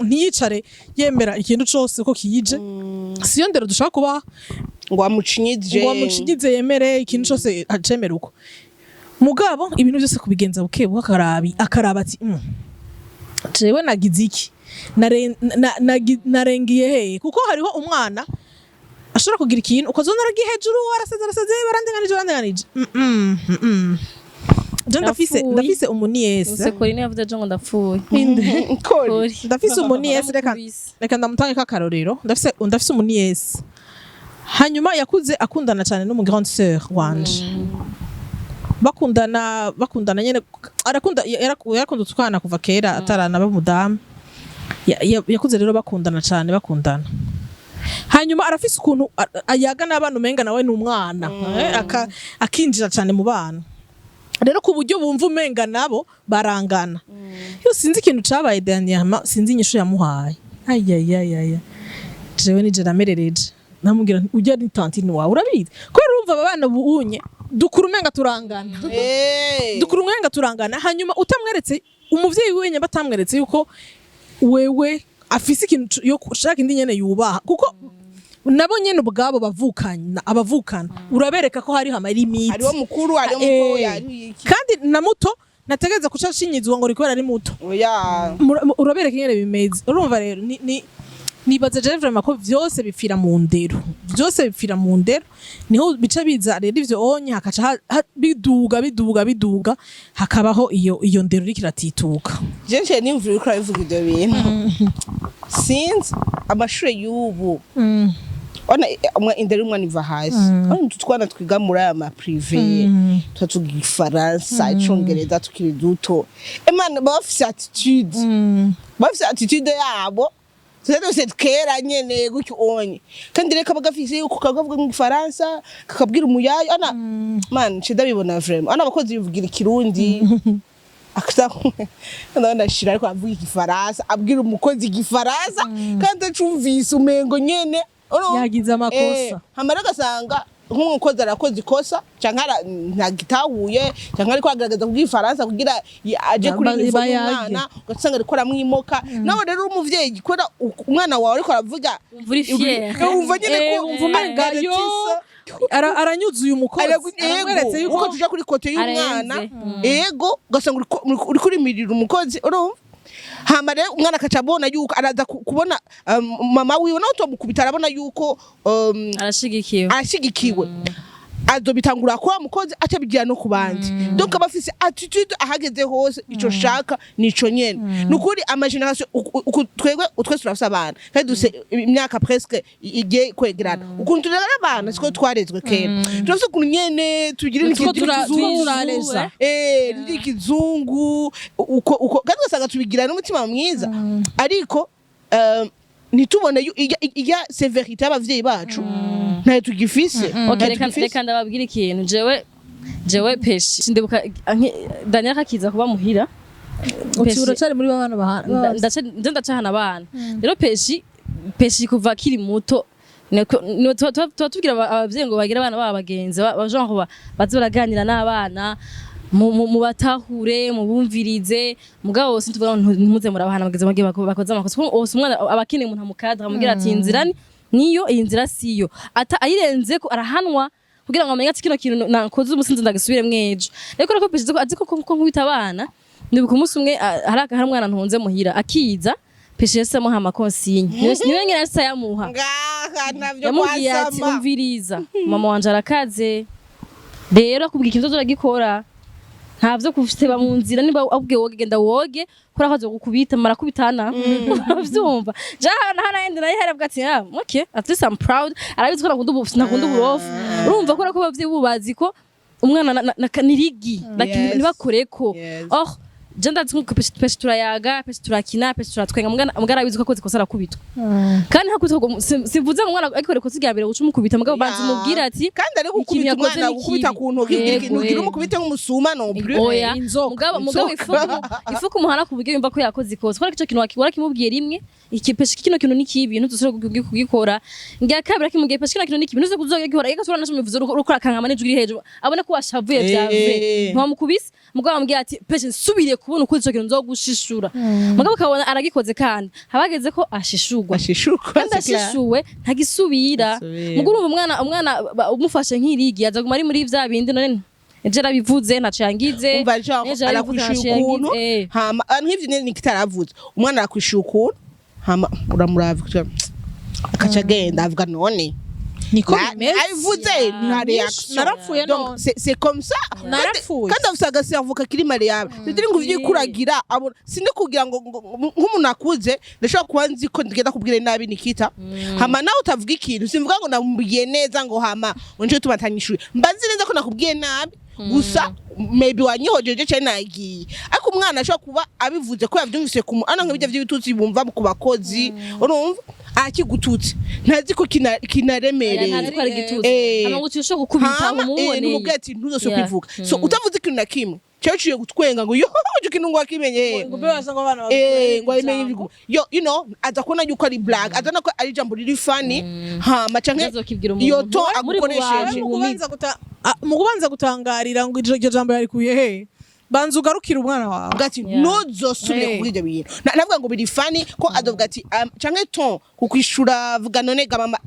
ntiyicare yemera ikintu cose ko kiyije siyo ndero dushaka kubaha ngo amucinyize yemere ikintu cose acemera uko mugabo ibintu byose kubigenza bukebu akaraba ati jewe nagize iki narengiye hehe kuko hariho umwana ashobora kugira ikintu ukazona aragiye hejuru arasaze barandenganije ndafise umuniyese usekori niyo yavuze ngo ndapfuye ndafise umuniyese reka ndamutange kakarorero ndafise umuniyese hanyuma yakuze akundana cyane n'umu grande sœur wanje bakundana nyene yarakunda tukana kuva kera atarana bamudamu yakuze rero bakundana hanyuma arafise ukuntu ayaga n'abana umenga nawe n'umwana akinjira cyane mu bana rero ku buryo bumva umenga nabo barangana yo sinzi ikintu cabaye dernièrement sinzi inyishu yamuhaye ayayayaya jewe nije namerereje namubwira ujya ni tantine wawe urabizi ko urumva abana buunye dukuru umenga turangana hanyuma utamweretse umuvyeyi wenye batamweretse yuko wewe afise ikintu yo ushaka indi nyene yubaha kuko nabo nyene ubwabo abavukana urabereka ko hari limite hariho mukuru hariho muto yari kandi na muto nategeza kuca shinyizwa ngo rikwera ari muto urabereka nyene bimeze urumva rero nibaza je vraiment ko vyose bipfira mu ndero niho bica biza rero ivyo onye hakaca biduga hakabaho iyo ndero rikiratituka je nimvira ko avuga ibyo bintu since amashure y'ubu ona indero umwana iva hasi ona tutwana twiga muri aya ma privé twatuga Ifaransa icongereza tukiri duto emana bafise attitude yabo Zedose kera nyene gutyo onye kandi reka bagafise yuko kagavuga mu Faransa kakabwira umuyayo ana man cida bibona vraiment ana abakozi bivugira ikirundi akasa ndashira ariko avuga igifaransa abwira umukozi igifaransa kandi acumvise umengo nyene yagize amakosa hamara gasanga nk'umukozi arakoze ikosa canke ntagitahuye canke ariko agaragaza kubw'ifaransa kugira aje kuri nivo y'umwana ugasanga ariko aramwimoka nawe rero umuvyeyi kubera umwana wawe ariko aravuga umva nyene ko umengayo aranyuzuye umukozi aramweretse yuko tuja kuri kote y'umwana ego ugasanga uri kurimirira umukozi urumva hama rero umwana akaca abona yuko araza kubona mama wiwe nawe utomukubita arabona yuko arashigikiwe azobitangura kwa mukozi aca bigira no kubandi donc abafise attitude ahageze hose ico shaka nico nyene nukuri ama generation twebwe utwese turafise abana kandi duse imyaka presque igiye kwegerana ukuntu turera abana siko twarezwe kera turafise ukuntu nyene tugira turareza ikizungu uko kandi ugasanga tubigira n'umutima mwiza ariko nitubone iya severité y'abavyeyi bacu ntayo tugifise reka ndababwira ikintu jewe peshi sindibuka Daniel akiza kuba muhira utibura cyari muri babana bahana ndacahana abana rero peshi kuva kiri muto tubwira abavyeyi ngo bagira abana baba bagenzi bajongo baze baraganira n'abana mu batahure mu bumvirize mugabo wose tuvuga ntimuze murabahana bageze bakoze amakosa wose umwana abakeneye umuntu amukadra amubwira ati inzira niyo iyi nzira siyo ata ayirenze ko arahanwa kugira ngo amenye ati kino kintu nakoze umusinzi ndagisubire mwejo reko rako peje azi ko nkubita abana ndibuka umunsi umwe hari umwana ntunze muhira akiza peje yasamo hama konsigne niwe ngene yasayamuha yamubwiye ati umviriza mama wanje arakaze rero akubwira ikintu uzogikora ntavyo kufiteba mu nzira niba abwiye woge genda woge kora hazo gukubita marakubitana uvyumva jana hana yende naye hera bwati okay at least I'm proud arabizi ko nakunda uburofu urumva ko bavye bubazi ko umwana nirigi nibakoreko jenda tsuko pesi turayaga pesi turakina pesi turatwenga mugara bizuka ko zikosa rakubitwa kandi hakubitwa sivuze umwana ariko reko zigabire guca umukubita mugabo banzi mubwira ati kandi ari gukubita umwana gukubita ku ntoki ikintu umukubite nk'umusuma no mugabo ifuko umuhana kubwiye yumva ko yakoze ikosa ko ico kintu wakibora kimubwiye rimwe ikipesi kino kintu nikibi ntuzosora kugikora ngiya kabira kimubwiye pesi kino kintu nikibi ntuzosora kuzogikora igasura nasho mivuze rukora kankama n'ijwi hejuru abone ko washavuye byave ntamukubise mugabo ambwiye ati pesi nsubire kubona uko ico kintu nzogushishura mugabo kabona aragikoze kandi habageze ko ashishurwa kandi ashishuwe ntagisubira muguru umwana umufashe nk'irigi aza guma ari muri vya bindi none ejera bivuze nacangize arakwishuye ukuntu hama nk'ivyo nyene nikitaravuze umwana arakwishuye ukuntu hama uramuravye akaca agenda avuga none niko bimeze avuze nta reaction narapfuye donc c'est comme ça narapfuye kandi usaga cerveau kakiri mariable ndiri ngo vyikuragira abo sindi kugira ngo nk'umuntu akuze ndashaka kubanzi ko ndigenda kubwire nabi nikita hama nawe utavuga ikintu simvuga ngo namubwiye neza ngo hama unje tubatanyishuye mbazi neza ko nakubwiye nabi gusa maybe wanyihojeje cyane nagiye ariko umwana ashobora kuba abivuze ko yavyumvise ku ana nk'ibyo by'ibitutsi bumva ku bakozi urumva akigututse ntazi ko kinaremereye amaguti usho gukubita umubone n'umugati ntuzose kwivuga so utavuze ikintu na kimwe cyaciye gutwenga ngo yo ikintu ngo akimenye ngo bebaza ngo abana ngo ayimenye yo you know aza kubona yuko ari black azana ko ari jambo riri funny hama canke iyo to agukoresheje mu kubanza gutangarira ngo iryo jambo yari kuye he banza ugarukira umwana wawe gati ntuzosubire kubwira ibyo bintu navuga ngo biri funny ko adovuga ati canke ton kukwishura vuga none ga mama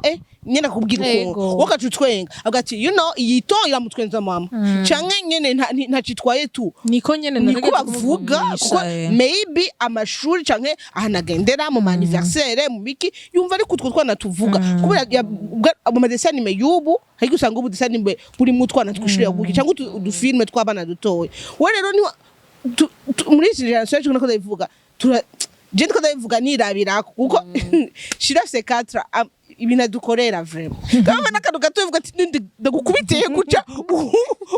nyene kubwira uko wakacutwenga agati you know iyi ton iramutwenza mama canke nyene ntacitwaye tu niko nyene niko bavuga kuko maybe amashuri canke ahanagendera mu anniversaire mu biki yumva ari kutwo twana tuvuga kubera mu madesanime yubu hari gusanga ubu desanime buri mutwana twishuriye guki canke udufilme tw'abana dutoye we rero ni muri iki generation cyo nako ndavuga je ndiko ndavuga nirabira kuko shirafse 4 ibina dukorera vraiment kama nakado gatuvuga ati ndagukubiteye guca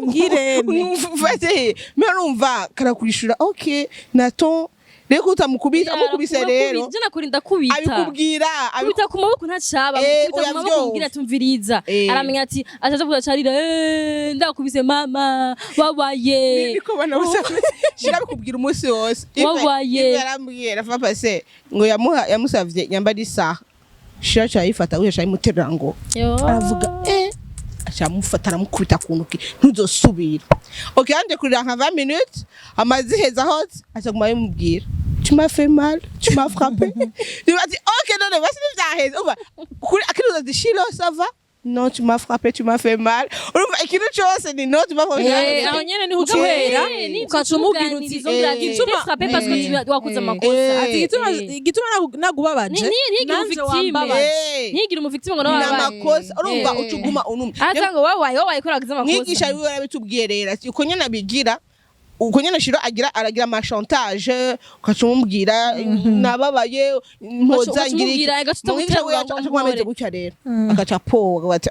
ngirene mfate merumva karakwishura okay naton reko utamukubita amukubise rero je nakurinda kubita abikubwira kubita ku maboko ntacaba kubita ku maboko ngira tumviriza aramenya ati azaza kuza carira ndakubise mama wabaye niko bana shira bikubwira umunsi wose wabaye yarambwira papa se ngo yamusavye nyambari saha shira cyayifata uye cyayimuterera ngo aravuga acamufata aramukubita ku ntoki ntuzosubira okay anje kurira nka 20 minutes amaziheza hose acaguma yimubwira tu m'as fait mal tu m'as frappé il m'a dit ok non basi n'ivyaheza uba kuri akiruza dishilo ça va non tu m'as frappé tu m'as fait mal urumva ikintu cyose ni non tu m'as frappé aho nyene ni ukwera ukacumubwira uti gituma frappé parce que tu wakoze amakosa ati gituma nagubabaje ntigira umuvictime ngo nawe amakosa urumva ucuguma unumye atanga wabaye ko ragize amakosa mwigisha wiwe yarabitubwiye rero ati uko nyene abigira uko nyene shiro aragira ama chantage ukacumubwira nababaye mpoza ngira mwigisha gutya rero agaca poga bati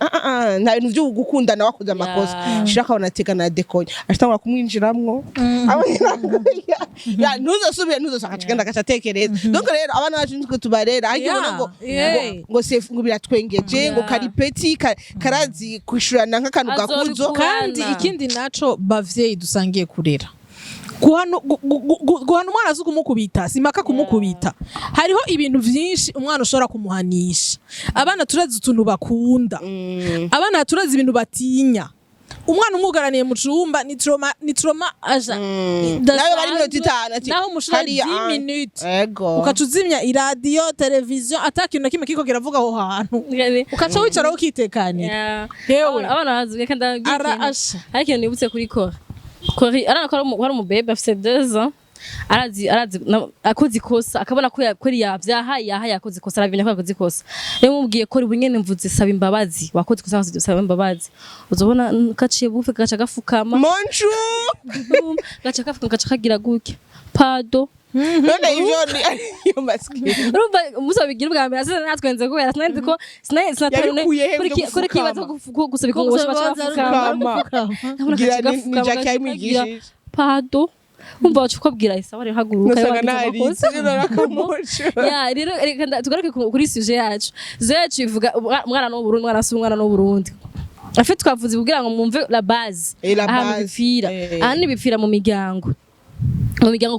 nta bintu byo gukundana wakoze amakosa shira kabona tegana dekonya ashitangura kumwinjiramwo ya ntuzosubira kigenda gacatekereza donc rero abana bacu nitwe tubarera ariko ngo sefu ngo biratwengeje ngo karipeti karazi kwishurana nk'akantu gakuzo kandi ikindi naco bavyeyi dusangiye kurera guhana umwana azi kumukubita simaka kumukubita hariho ibintu vyinshi umwana ushobora kumuhanisha abana turazi utuntu bakunda abana turazi ibintu batinya umwana umugaraniye mu cumba ni trauma aja nawe bari minota 5 ati naho mushira 10 minutes ukacuzimya iradiyo televiziyo atakintu na kimwe kiko kiravuga aho hantu ukaca wicara ukitekanya hewe abana bazuye kandi ariko nibutse kuri Kori arana ko ari umubebe afite 2 ans arazi akoze ikosa akabona ko yakori yaha yakoze ikosa arabinya ko yakoze ikosa rero mubwiye ko ribunyene mvuze saba imbabazi wakoze ikosa saba imbabazi uzobona kaciye bufe gaca gafukama monju gaca gafuka gaca kagira gutya pado none ivyo ni yo maskini urumva musabigira bwa mbere asana natwenze kubera sinandi ko sinatarune kuri kibazo gusubika ngo bashaka ngira ni Jackie ayimwigishije pado umva ukubwira isa bari haguruka y'amakosa ya rero tugaruke kuri sujet yacu ivuga umwana no Burundi umwana no Burundi afite twavuze kugira ngo mwumve la base aha bipfira aha ni bipfira mu miryango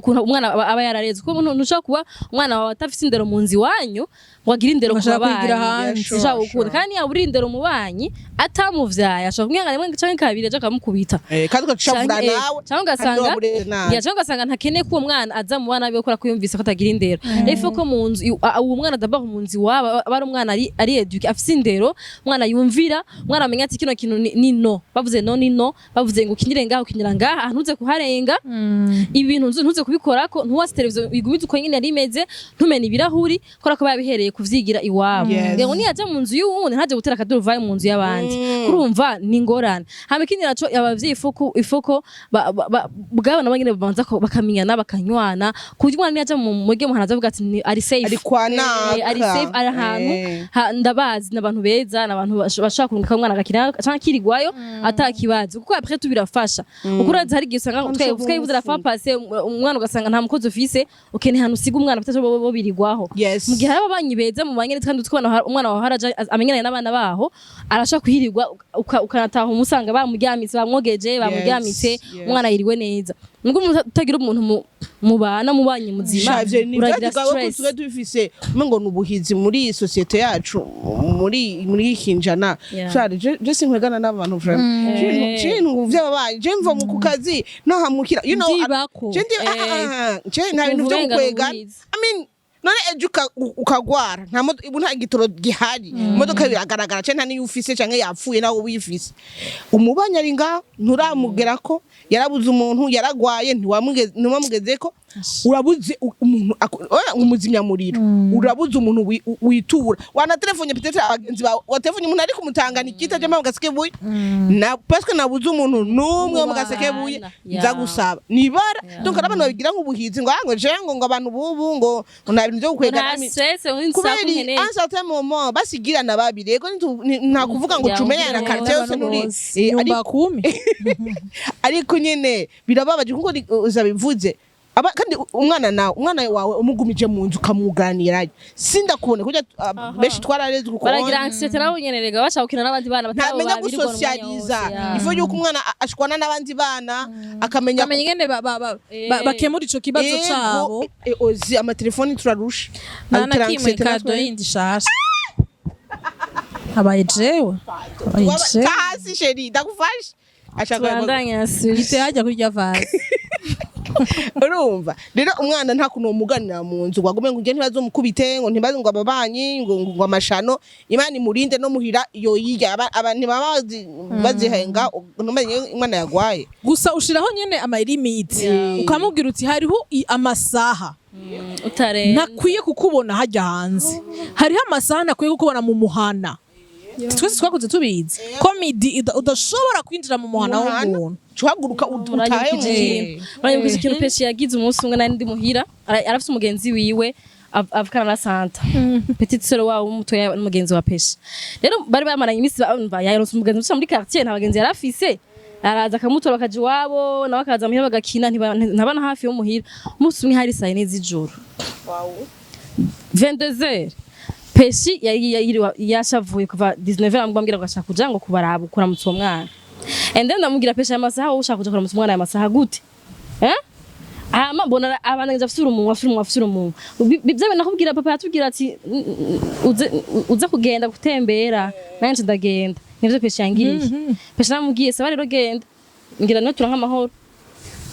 kuntu umwana aba yarareze kuko umuntu ushaka kuba umwana wawe atafite indero mu nzi wanyu wagira indero ku babanyi ushaka gukunda kandi yaburi indero mu banyi atamuvyaye ashaka kumwanga rimwe canke kabiri aje akamukubita kandi ugacavura nawe cyangwa ugasanga ntakene ko umwana aza mu bana be gukora kuyumvisa ko atagira indero rero ko mu nzi uwo mwana dabaho mu nzi waba bari umwana ari eduke afite indero umwana yumvira umwana amenya ati kino kintu ni no bavuze no ni no bavuze ngo kinyire ngaho kinyira ngaha ntuze kuharenga ibintu ntuze kubikora ko ntuwase televiziyo igumize uko nyine yarimeze ntumene ibirahuri kora ko babihereye kuvyigira iwabo ngo niyaje mu nzu y'uwundi ntaje gutera akaduruvaye mu nzu y'abandi kurumva ni ngorane hame kindi naco abavyi ifoko bwabana bagene babanza bakaminyana bakanywana kuburyo umwana niyaje mu muge muhana avuga ati ari safe ari kwanaka ari safe ari ahantu ndabazi n'abantu beza n'abantu bashaka kurunga umwana agakira canke kirigwayo atakibazo kuko après tubirafasha ukuraza hari gisanga twayivuze la fa passer umwana ugasanga nta mukozi ufise ukene hanu siga umwana bataje bo birigwaho mu gihe hari ababanyi beza mu banyene kandi twabana umwana wa haraje amenyana n'abana baho arashaka kuhirirwa ukanataha umusanga bamuryamitse bamwogeje bamuryamitse umwana yiriwe neza nubwo utagira umuntu mubana mubanye muzima uragira stress tuba dufise ngo nubuhizi muri societe yacu muri kinjana je sinkwegana n'abantu vraiment je vy'ababanyi je mva mu kukazi no hamukira you know je nta bintu byo kwegana I mean none eduka ukagwara nta gitoro gihari imodoka biragaragara cyane nta ufise canke yapfuye nawe wifise umubanya ari nga nturamugera ko yarabuze umuntu yaragwaye ntiwamugeze ko urabuze umuntu umuzimya muriro urabuze umuntu witura wana telefone peut-être abagenzi ba wa telefone umuntu ari kumutangana ikita je magaseke buye na parce que nabuze umuntu numwe mugaseke buye nza gusaba nibara donc abantu babigira nk'ubuhizi ngo je ngo abantu bubu ngo nta bintu byo kwegana kubera en certain moment basigira na babiri ego nta kuvuga ngo cumenya na carte yose nuri ariko nyene birababaje kuko uzabivuze kandi umwana wawe umugumije mu nzu kamuganira sindakubone kujya beshi twarareze kuko baragira anxiety nawe nyenerega bashakukina n'abandi bana batabo ntamenya gusocializa ifo yuko umwana ashwana n'abandi bana akamenya ngene bakemura ico kibazo cabo ozi amatelefoni turarusha nakimwe kado yindi shasha abaye jewe basi sheri ndagufashe ashaka Bandanya sushi. ite hajya kurya vase urumva rero umwana nta kuntu umuganira mu nzu ngo agume ngo ugende bazomukubite ngo ntibaze ngo ababanyi ngo amashano Imana imurinde no muhira iyo yirya abantu babazi bazihenga numenye umwana yagwaye gusa ushiraho nyene ama limit ukamubwira uti hariho amasaha nakwiye kukubona hajya hanze hariho amasaha nakwiye kukubona mu muhana twese twakuze tubizi komedi udashobora kwinjira mu muhana w'umuntu cuhaguruka utahe Murayibuka ikintu Peshi yagize umunsi umwe nari ndi muhira arafite umugenzi wiwe avukana na Santa petite sœur wabo umutoya n'umugenzi wa Peshi rero bari bamaranye iminsi yaronse umugenzi uca muri quartier nta bagenzi yarafise araza akamutora bakaja iwabo nawe akaza muhira bagakina ntabana hafi yo muhira umunsi umwe hari saa 4 z'ijoro 22h Peshi yashavuye kuva 19h amubwira ngo ashaka kuja ngo kubaraba kuramutsa uwo mwana and then ndamubwira Peshi amasaha wowe ushaka kuja kuramutsa umwana aya masaha gute ama bona abana afite urumunwa bibyo nakubwira papa yatubwira ati uza kugenda gutembera nanje ndagenda nivyo Peshi yangiriye Peshi namubwiye saba rero genda ngira no turanka amahoro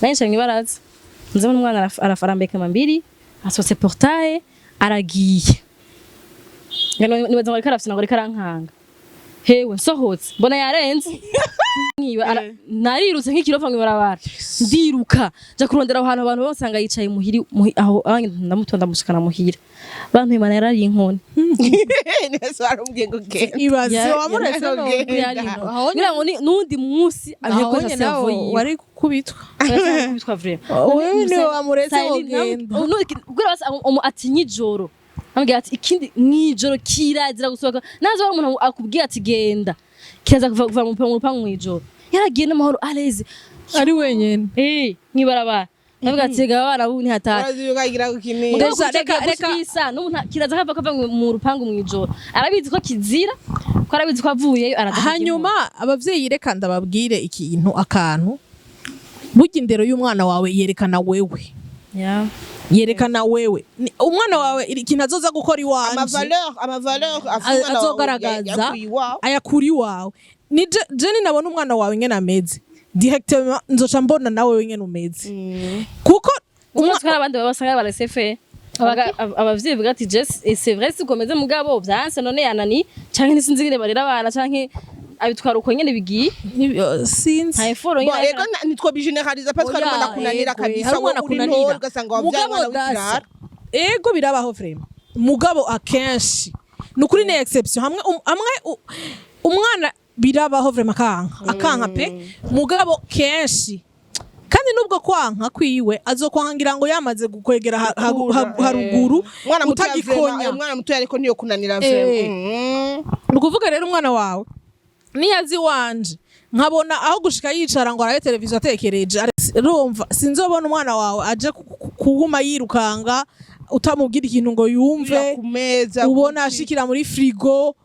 nanje mwibaraza nzabona umwana arafarambeka mambiri asose portail aragiye nibaza ngo arafite ngo arankanga hewe nsohotse mbona yarenze narirutse nk'ikirova ngo barabara ndiruka ja kurondera aho hantu abantu basanga yicaye muhiri aho ndamutonda mushikana muhira bantu Imana yarari inkoni nese warumbiye ngo genda ibaze wamuretse no ngira ngo nundi munsi aho nyene wari kubitwa kubitwa vrai wewe niwe wamuretse ngo genda ubwo ati nyijoro ambwira ati ikindi mwijoro kirazira gusohoka nazo hari umuntu akubwiye ati genda kiraza kuva mu rupangu mwijoro yaragiye n'amahoro areze ari wenyene nkibarabara navuga ati ga abana bu ni hatari urazigira gukini reka n'umuntu kiraza kava mu rupangu mwijoro arabizi ko kizira ko arabizi ko avuyeyo hanyuma abavyeyi reka ndababwire ikintu akantu burya indero y'umwana wawe yerekana wewe yerekana wewe umwana wawe ikintu azoza gukora iwanje amavaleur azogaragaza ayakuri wawe ni Jenny nabona umwana wawe ngene ameze directement nzoca mbona nawe ngene umeze kuko umwana abandi babasanga barasefe abavyeyi biga ati Jess c'est vrai si komeze mugabo byanse none yanani canke nisinzigire barera abana canke abitwara uko nyene bigiye since hayforo nyene ego nitwo bigeneraliza parce que ari kunanira kabisa umwana kunanira ugasanga wavyana w'ikirara ego birabaho vraiment mugabo akenshi nukuri ne exception hamwe umwana birabaho vraiment akanka pe mugabo kenshi kandi nubwo kwanka kwiwe azokwangira ngo yamaze gukwegera haruguru utagikonya umwana muto ariko niyo kunanira vraiment nukuvuga rero umwana wawe niyazi wanje nkabona aho gushika yicara ngo arabe televiziyo atekereje rumva sinzobona umwana wawe aje kuguma yirukanga utamubwira ikintu ngo yumve ubona ashikira muri frigo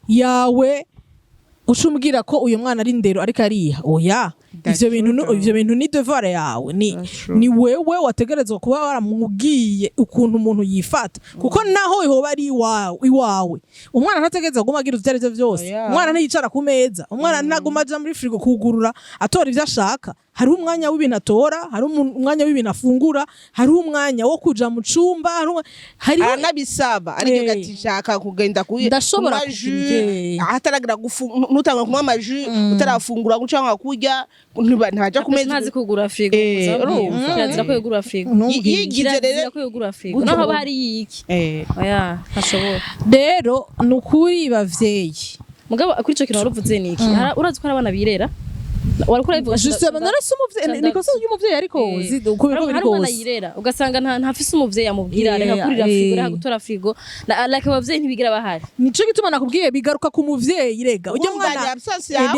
yawe ucumbwira ko uyu mwana ari ndero ariko ariha oya ivyo bintu ni devoir yawe ni wewe wategerezwa kuba waramubwiye ukuntu umuntu yifata kuko naho ihoba ari iwawe umwana ntategerezwa guma agira ivyo vyose umwana ntiyicara ku meza umwana ntaguma aja muri frigo kugurura atora ivyo ashaka hari umwanya w'ibintu atora hari umwanya w'ibintu afungura hari umwanya wo kuja mu cumba hari anabisaba ariko gatishaka kugenda ndashobora ataragira nutanga kumwa amaju utarafungura gucanka kurya ntaja kumeza ntazi kugura frigo kirazira ko yugura frigo yigize rero ko yugura frigo naho bari iki oya ntashobora rero nukuri bavyeyi mugabo kuri ico kintu waruvuze niki urazi ko abana birera warakora bivuga justement narase umuvyeyi niko so y'umuvyeyi ariko uko biri kose yirera ugasanga ntafise umuvyeyi amubwira reka kurira frigo reka gutora frigo like abavyeyi ntibigira bahari nico gituma nakubwiye bigaruka ku muvyeyi rega ujye mwana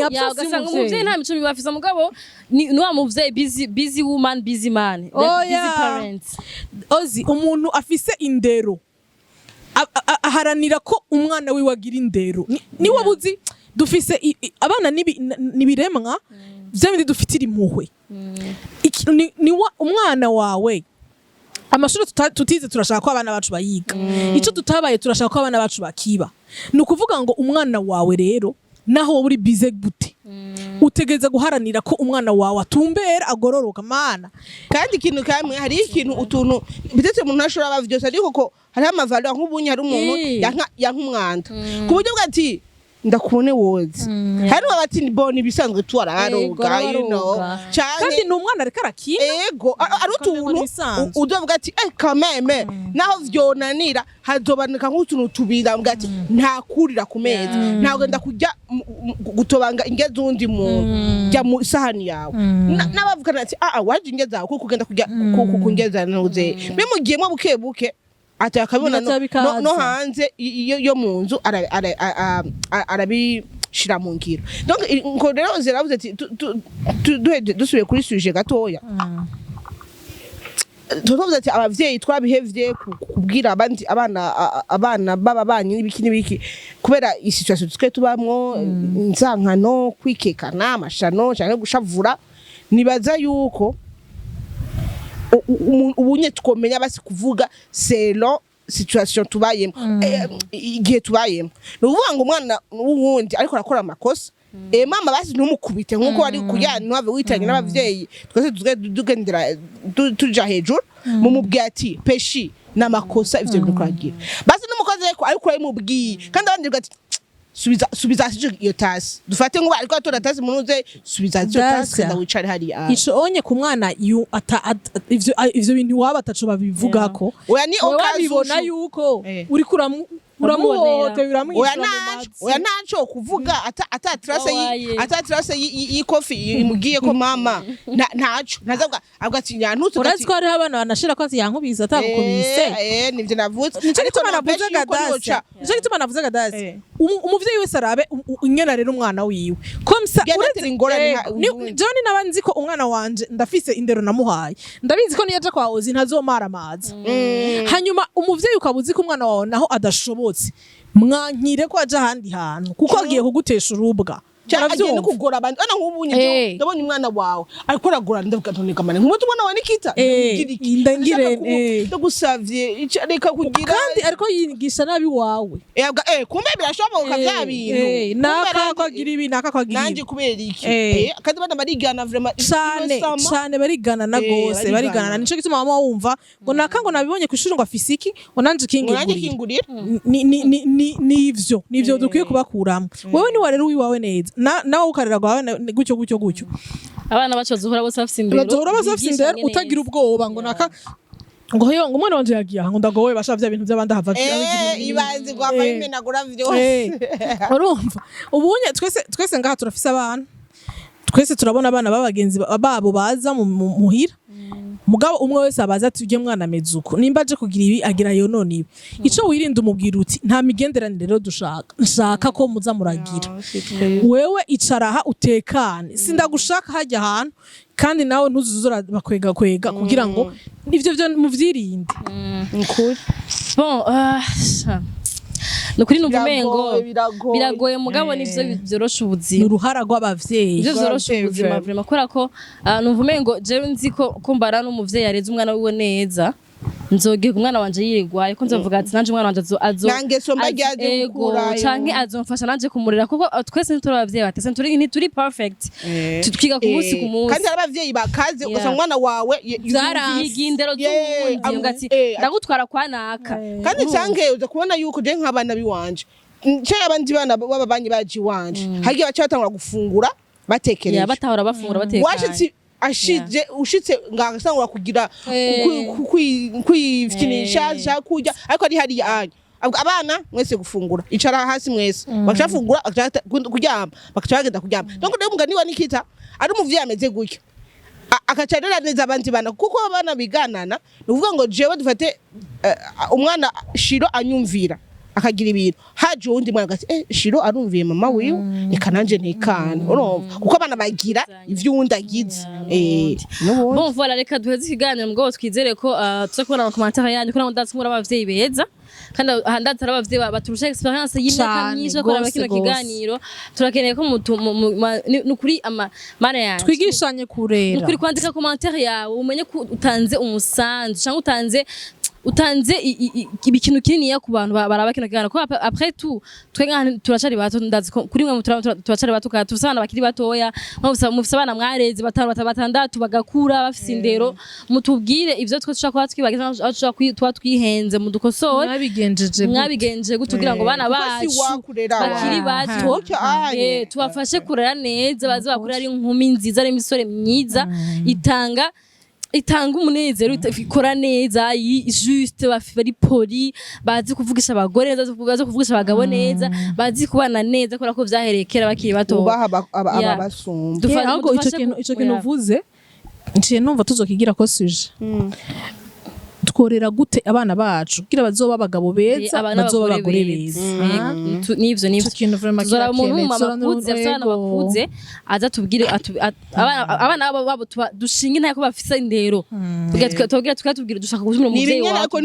ugasanga umuvyeyi nta mico bibafisa mugabo ni wa muvyeyi busy woman busy man busy parents ozi umuntu afise indero aharanira ko umwana we wagira indero ni wabuzi dufise abana nibiremwa vyabindi dufitira impuhwe ni umwana wawe amashuri tutize turashaka ko abana bacu bayiga ico tutabaye turashaka ko abana bacu bakiba nukuvuga ngo umwana wawe rero naho uri bize gute utegeza guharanira ko umwana wawe atumbera agororoka mana. kandi ikintu kamwe hari ikintu utuntu bitetse umuntu ashobora bavyose ariko ko hari amavalo nk'ubunye hari umuntu yanka umwanda ku buryo bwati ndakubone woze hari abati boni bisanzwe twararoga kandi n'umwana ariko arakina ego ari utuntu udovuga ati kameme naho vyonanira hazobanika nk'utuntu tubira mbwati nta kurira ku meza ntabwo ndakujya gutobanga ingeze undi muntu jya mu isahani yawe n'abavugana ati waje ingeze aho kuko ugenda kujya kungeza nuze bimugiyemo buke ati akabona no hanze yo mu nzu arabishira mu ngiro donc ngo rero ziravuze ati dusubiye kuri suje gatoya tuvuze ati abavyeyi twabihevye kubwira abandi abana baba banyi n'ibiki kubera isituation twe tubamwo nzankano kwikekana amashano cyangwa gushavura nibaza yuko ubunye tukomenya basi kuvuga selon situation tubayemo igihe tubayemo nuvuga ngo umwana wundi ariko arakora amakosa mama basi ntumukubite nkuko ari kujyana n'ave witanye n'abavyeyi twese tugendera tuja hejuru mumubwiye ati peshi n'amakosa ivyo bikwagira basi n'umukozi ariko ayimubwiye kandi abandi ati subiza iyo tasi dufate ngo ariko atora tasi munuze subiza iyo tasi kandi wicare hari ico onye ku mwana ivyo bintu waba ataco babivuga ko oya ni okazibona yuko uri uramuhote oya naco kuvuga ata trace y'ikofi imugiye ko mama naco nazavuga abwa ati nyantutse ati ko ari abana banashira ko yankubiza atagukubise nivyo navutse ariko navuze Dacia umuvyeyi wese arabe ingena rero umwana wiwe komsa uretse ingorane John nabanzi ko umwana wanje ndafise indero namuhaye ndabizi ko niyaje kwa ozi ntazomara amazi hanyuma umuvyeyi ukabuzi ko umwana wawe naho adashobotse mwankire ko aje ahandi hantu kuko agiye kugutesha urubwa cyaragiye no kugora abandi ana nk'ubunye ndabonye umwana wawe ariko aragora ndavuga ntoneka mane nk'umuntu umwana wawe nikita ndangire ndagusavye reka kugira kandi ariko yigisha nabi wawe kumbe birashoboka bya bintu naka kwagira ibi naka kwagira nanje kubera iki kandi bana barigana vraiment cyane barigana na gose barigana nico gituma mama wumva ngo naka ngo nabibonye kwishuri ngo afisiki ngo nanje kingurira nivyo dukwiye kubakuramo wewe ni warero wiwawe neza nawe ukarera gwawe gutyo abana bacu bazuhura bose bafite indero utagira ubwoba ngo naka ngo yo ngo umwana wanje yagiye ngo ndagowe bashavye ibintu by'abandi hava ibanze gwava bimenagura vyose urumva ubunye twese ngaha turafise abana twese turabona abana babagenzi babo baza muhira mugabo umwe wese abaza ati uje mwana mezuko nimba aje kugira ibi agira yo none ibi ico wirinda umubwira uti nta migenderanire rero nshaka ko muza muragira wewe icaraha utekane sindagushaka hajya ahantu kandi nawe ntuzuzura bakwega kugira ngo nivyo byo muvyirinde bon nukuri nuvumengo biragoye mugabo nivyo byorosha ubuzima n'uruhara rw'abavyeyi ivyo byorosha ubuzima vraiment kubera ko nuvumengo jewe nzi ko mbara n'umuvyeyi yareze umwana wiwe neza nzogiye umwana wanje yiregwaye ko nzovuga ati nanje umwana wanje nange somba ryaje gukura canke azomfasha nanje kumurera kuko twese ntituri abavyeyi batese ntituri perfect tutwiga ku munsi ku munsi kandi abavyeyi bakaze ugasanga umwana wawe yigindero z'ubundi ngati ndagutwara kwa naka kandi canke uza kubona yuko je nk'abana biwanje cyo abandi bana b'ababanyi baji wanje hagiye bacha batangura gufungura batekereje batahora bafungura batekanye ushitse ngasangura kugira kwifikinisha kujya ariko ari hari anya abana mwese gufungura icara hasi mwese bakafungura kuryama bakacagenda kuryama donc rero mugani wa nikita ari umuvyeyi ameze gutyo akacarera neza abandi bana kuko abana biganana nuvuga ngo jewe dufate umwana Shiro anyumvira akagira ibintu haje undi mwana gati Shiro arumviye mama wiwe reka nanje ntekane urumva kuko abana bagira ivyo undi agize bon voilà reka duheze ikiganiro mugabo twizere ko tuza kubona mu commentaire yanyu ko ndatse muri abavyeyi beza kandi handatse abavyeyi baturusha experience y'imyaka myinshi ko bakino kiganiro turakeneye ko nukuri amana yanyu twigishanye kurera nukuri kwandika commentaire yawe umenye ko utanze umusanzu cyangwa utanze utanze ikintu kinini ya ku bantu baraba kino kiganiro ko après tout twenga turacari bato ndazi kuri mwe turacari bato ka tufisana bakiri batoya mufise abana mwareze batandatu bagakura bafise indero mutubwire ivyo twe tushaka twibagiza tuba twihenze mudukosore mwabigenjeje gutugira ngo bana bacu bakiri bato tubafashe kurera neza baze bakurira ari inkumi nziza ari imisore myiza itanga umunezero ikora neza juste bari poli bazi kuvugisha abagore neza bazi kuvugisha abagabo neza bazi kubana neza kora ko vyaherekera bakiri bato ababasumba ahubwo ico kintu uvuze nciye numva tuzokigira ko suje tworera gute abana bacu kugira bazoba abagabo beza bazoba abagore beza nivyo tuzora umuntu makuze abana bakuze aza tubwire abana babo dushinga intako bafise indero tukatubwira dushaka gusubira mu muvyeyi wawe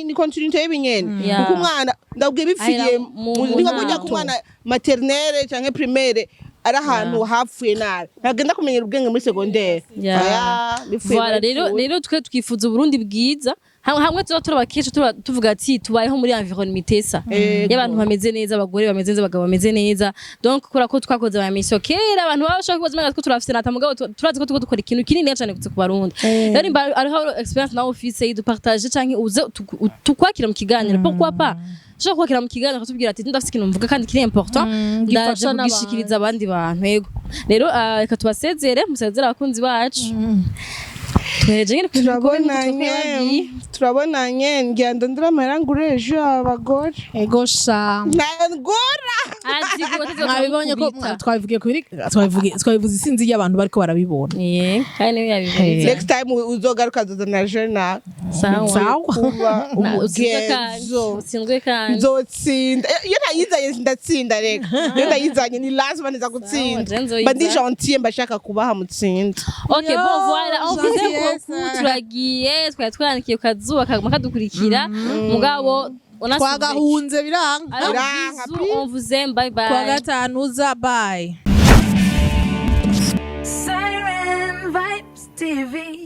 ni continuité y'ibinyene kuko umwana ndabwiye bifiriye niba kujya ku mwana maternelle canke primaire ari ahantu hapfuye nabi ntagenda kumenyera ubwenge muri secondaire voilà rero twifuza Burundi bwiza hamwe tuzotora bakesha tuvuga ati tubayeho muri environnement itesa y'abantu bameze neza abagore bameze neza abagabo bameze neza donc kora ko twakoze ba mission kera abantu bashaka kubaza ko turafite nata mugabo turazi ko dukora ikintu kinini cyane ku Barundi rero ariho experience na office du partage canke uze tukwakira mu kiganiro pourquoi pas shaka kwakira mu kiganiro katubwira ati ndafite ikintu mvuga kandi kiri important ndaje kugishikiriza abandi bantu yego rero reka tubasezere musezera abakunzi bacu turabonanye ngenda ndiramahera ejo abagore ego sha ntagora mwabibonye ko twabivuze isinzi y'abantu bariko barabibona kandi niyo yabivuze next time uzogaruka zozana jena sawa utsindwe kandi nzotsinda iyo ntayizanye ndatsinda reka iyo ntayizanye ni lazima niza gutsinda mba ndi gentil mbashaka kubaha mutsinda okay bon voilà on faisait beaucoup turagiye twari twanikiye kazuba kadukurikira mugabo twagahunze biranga on vous aime bye bye kwa gatanu za bye Siren Vibes TV.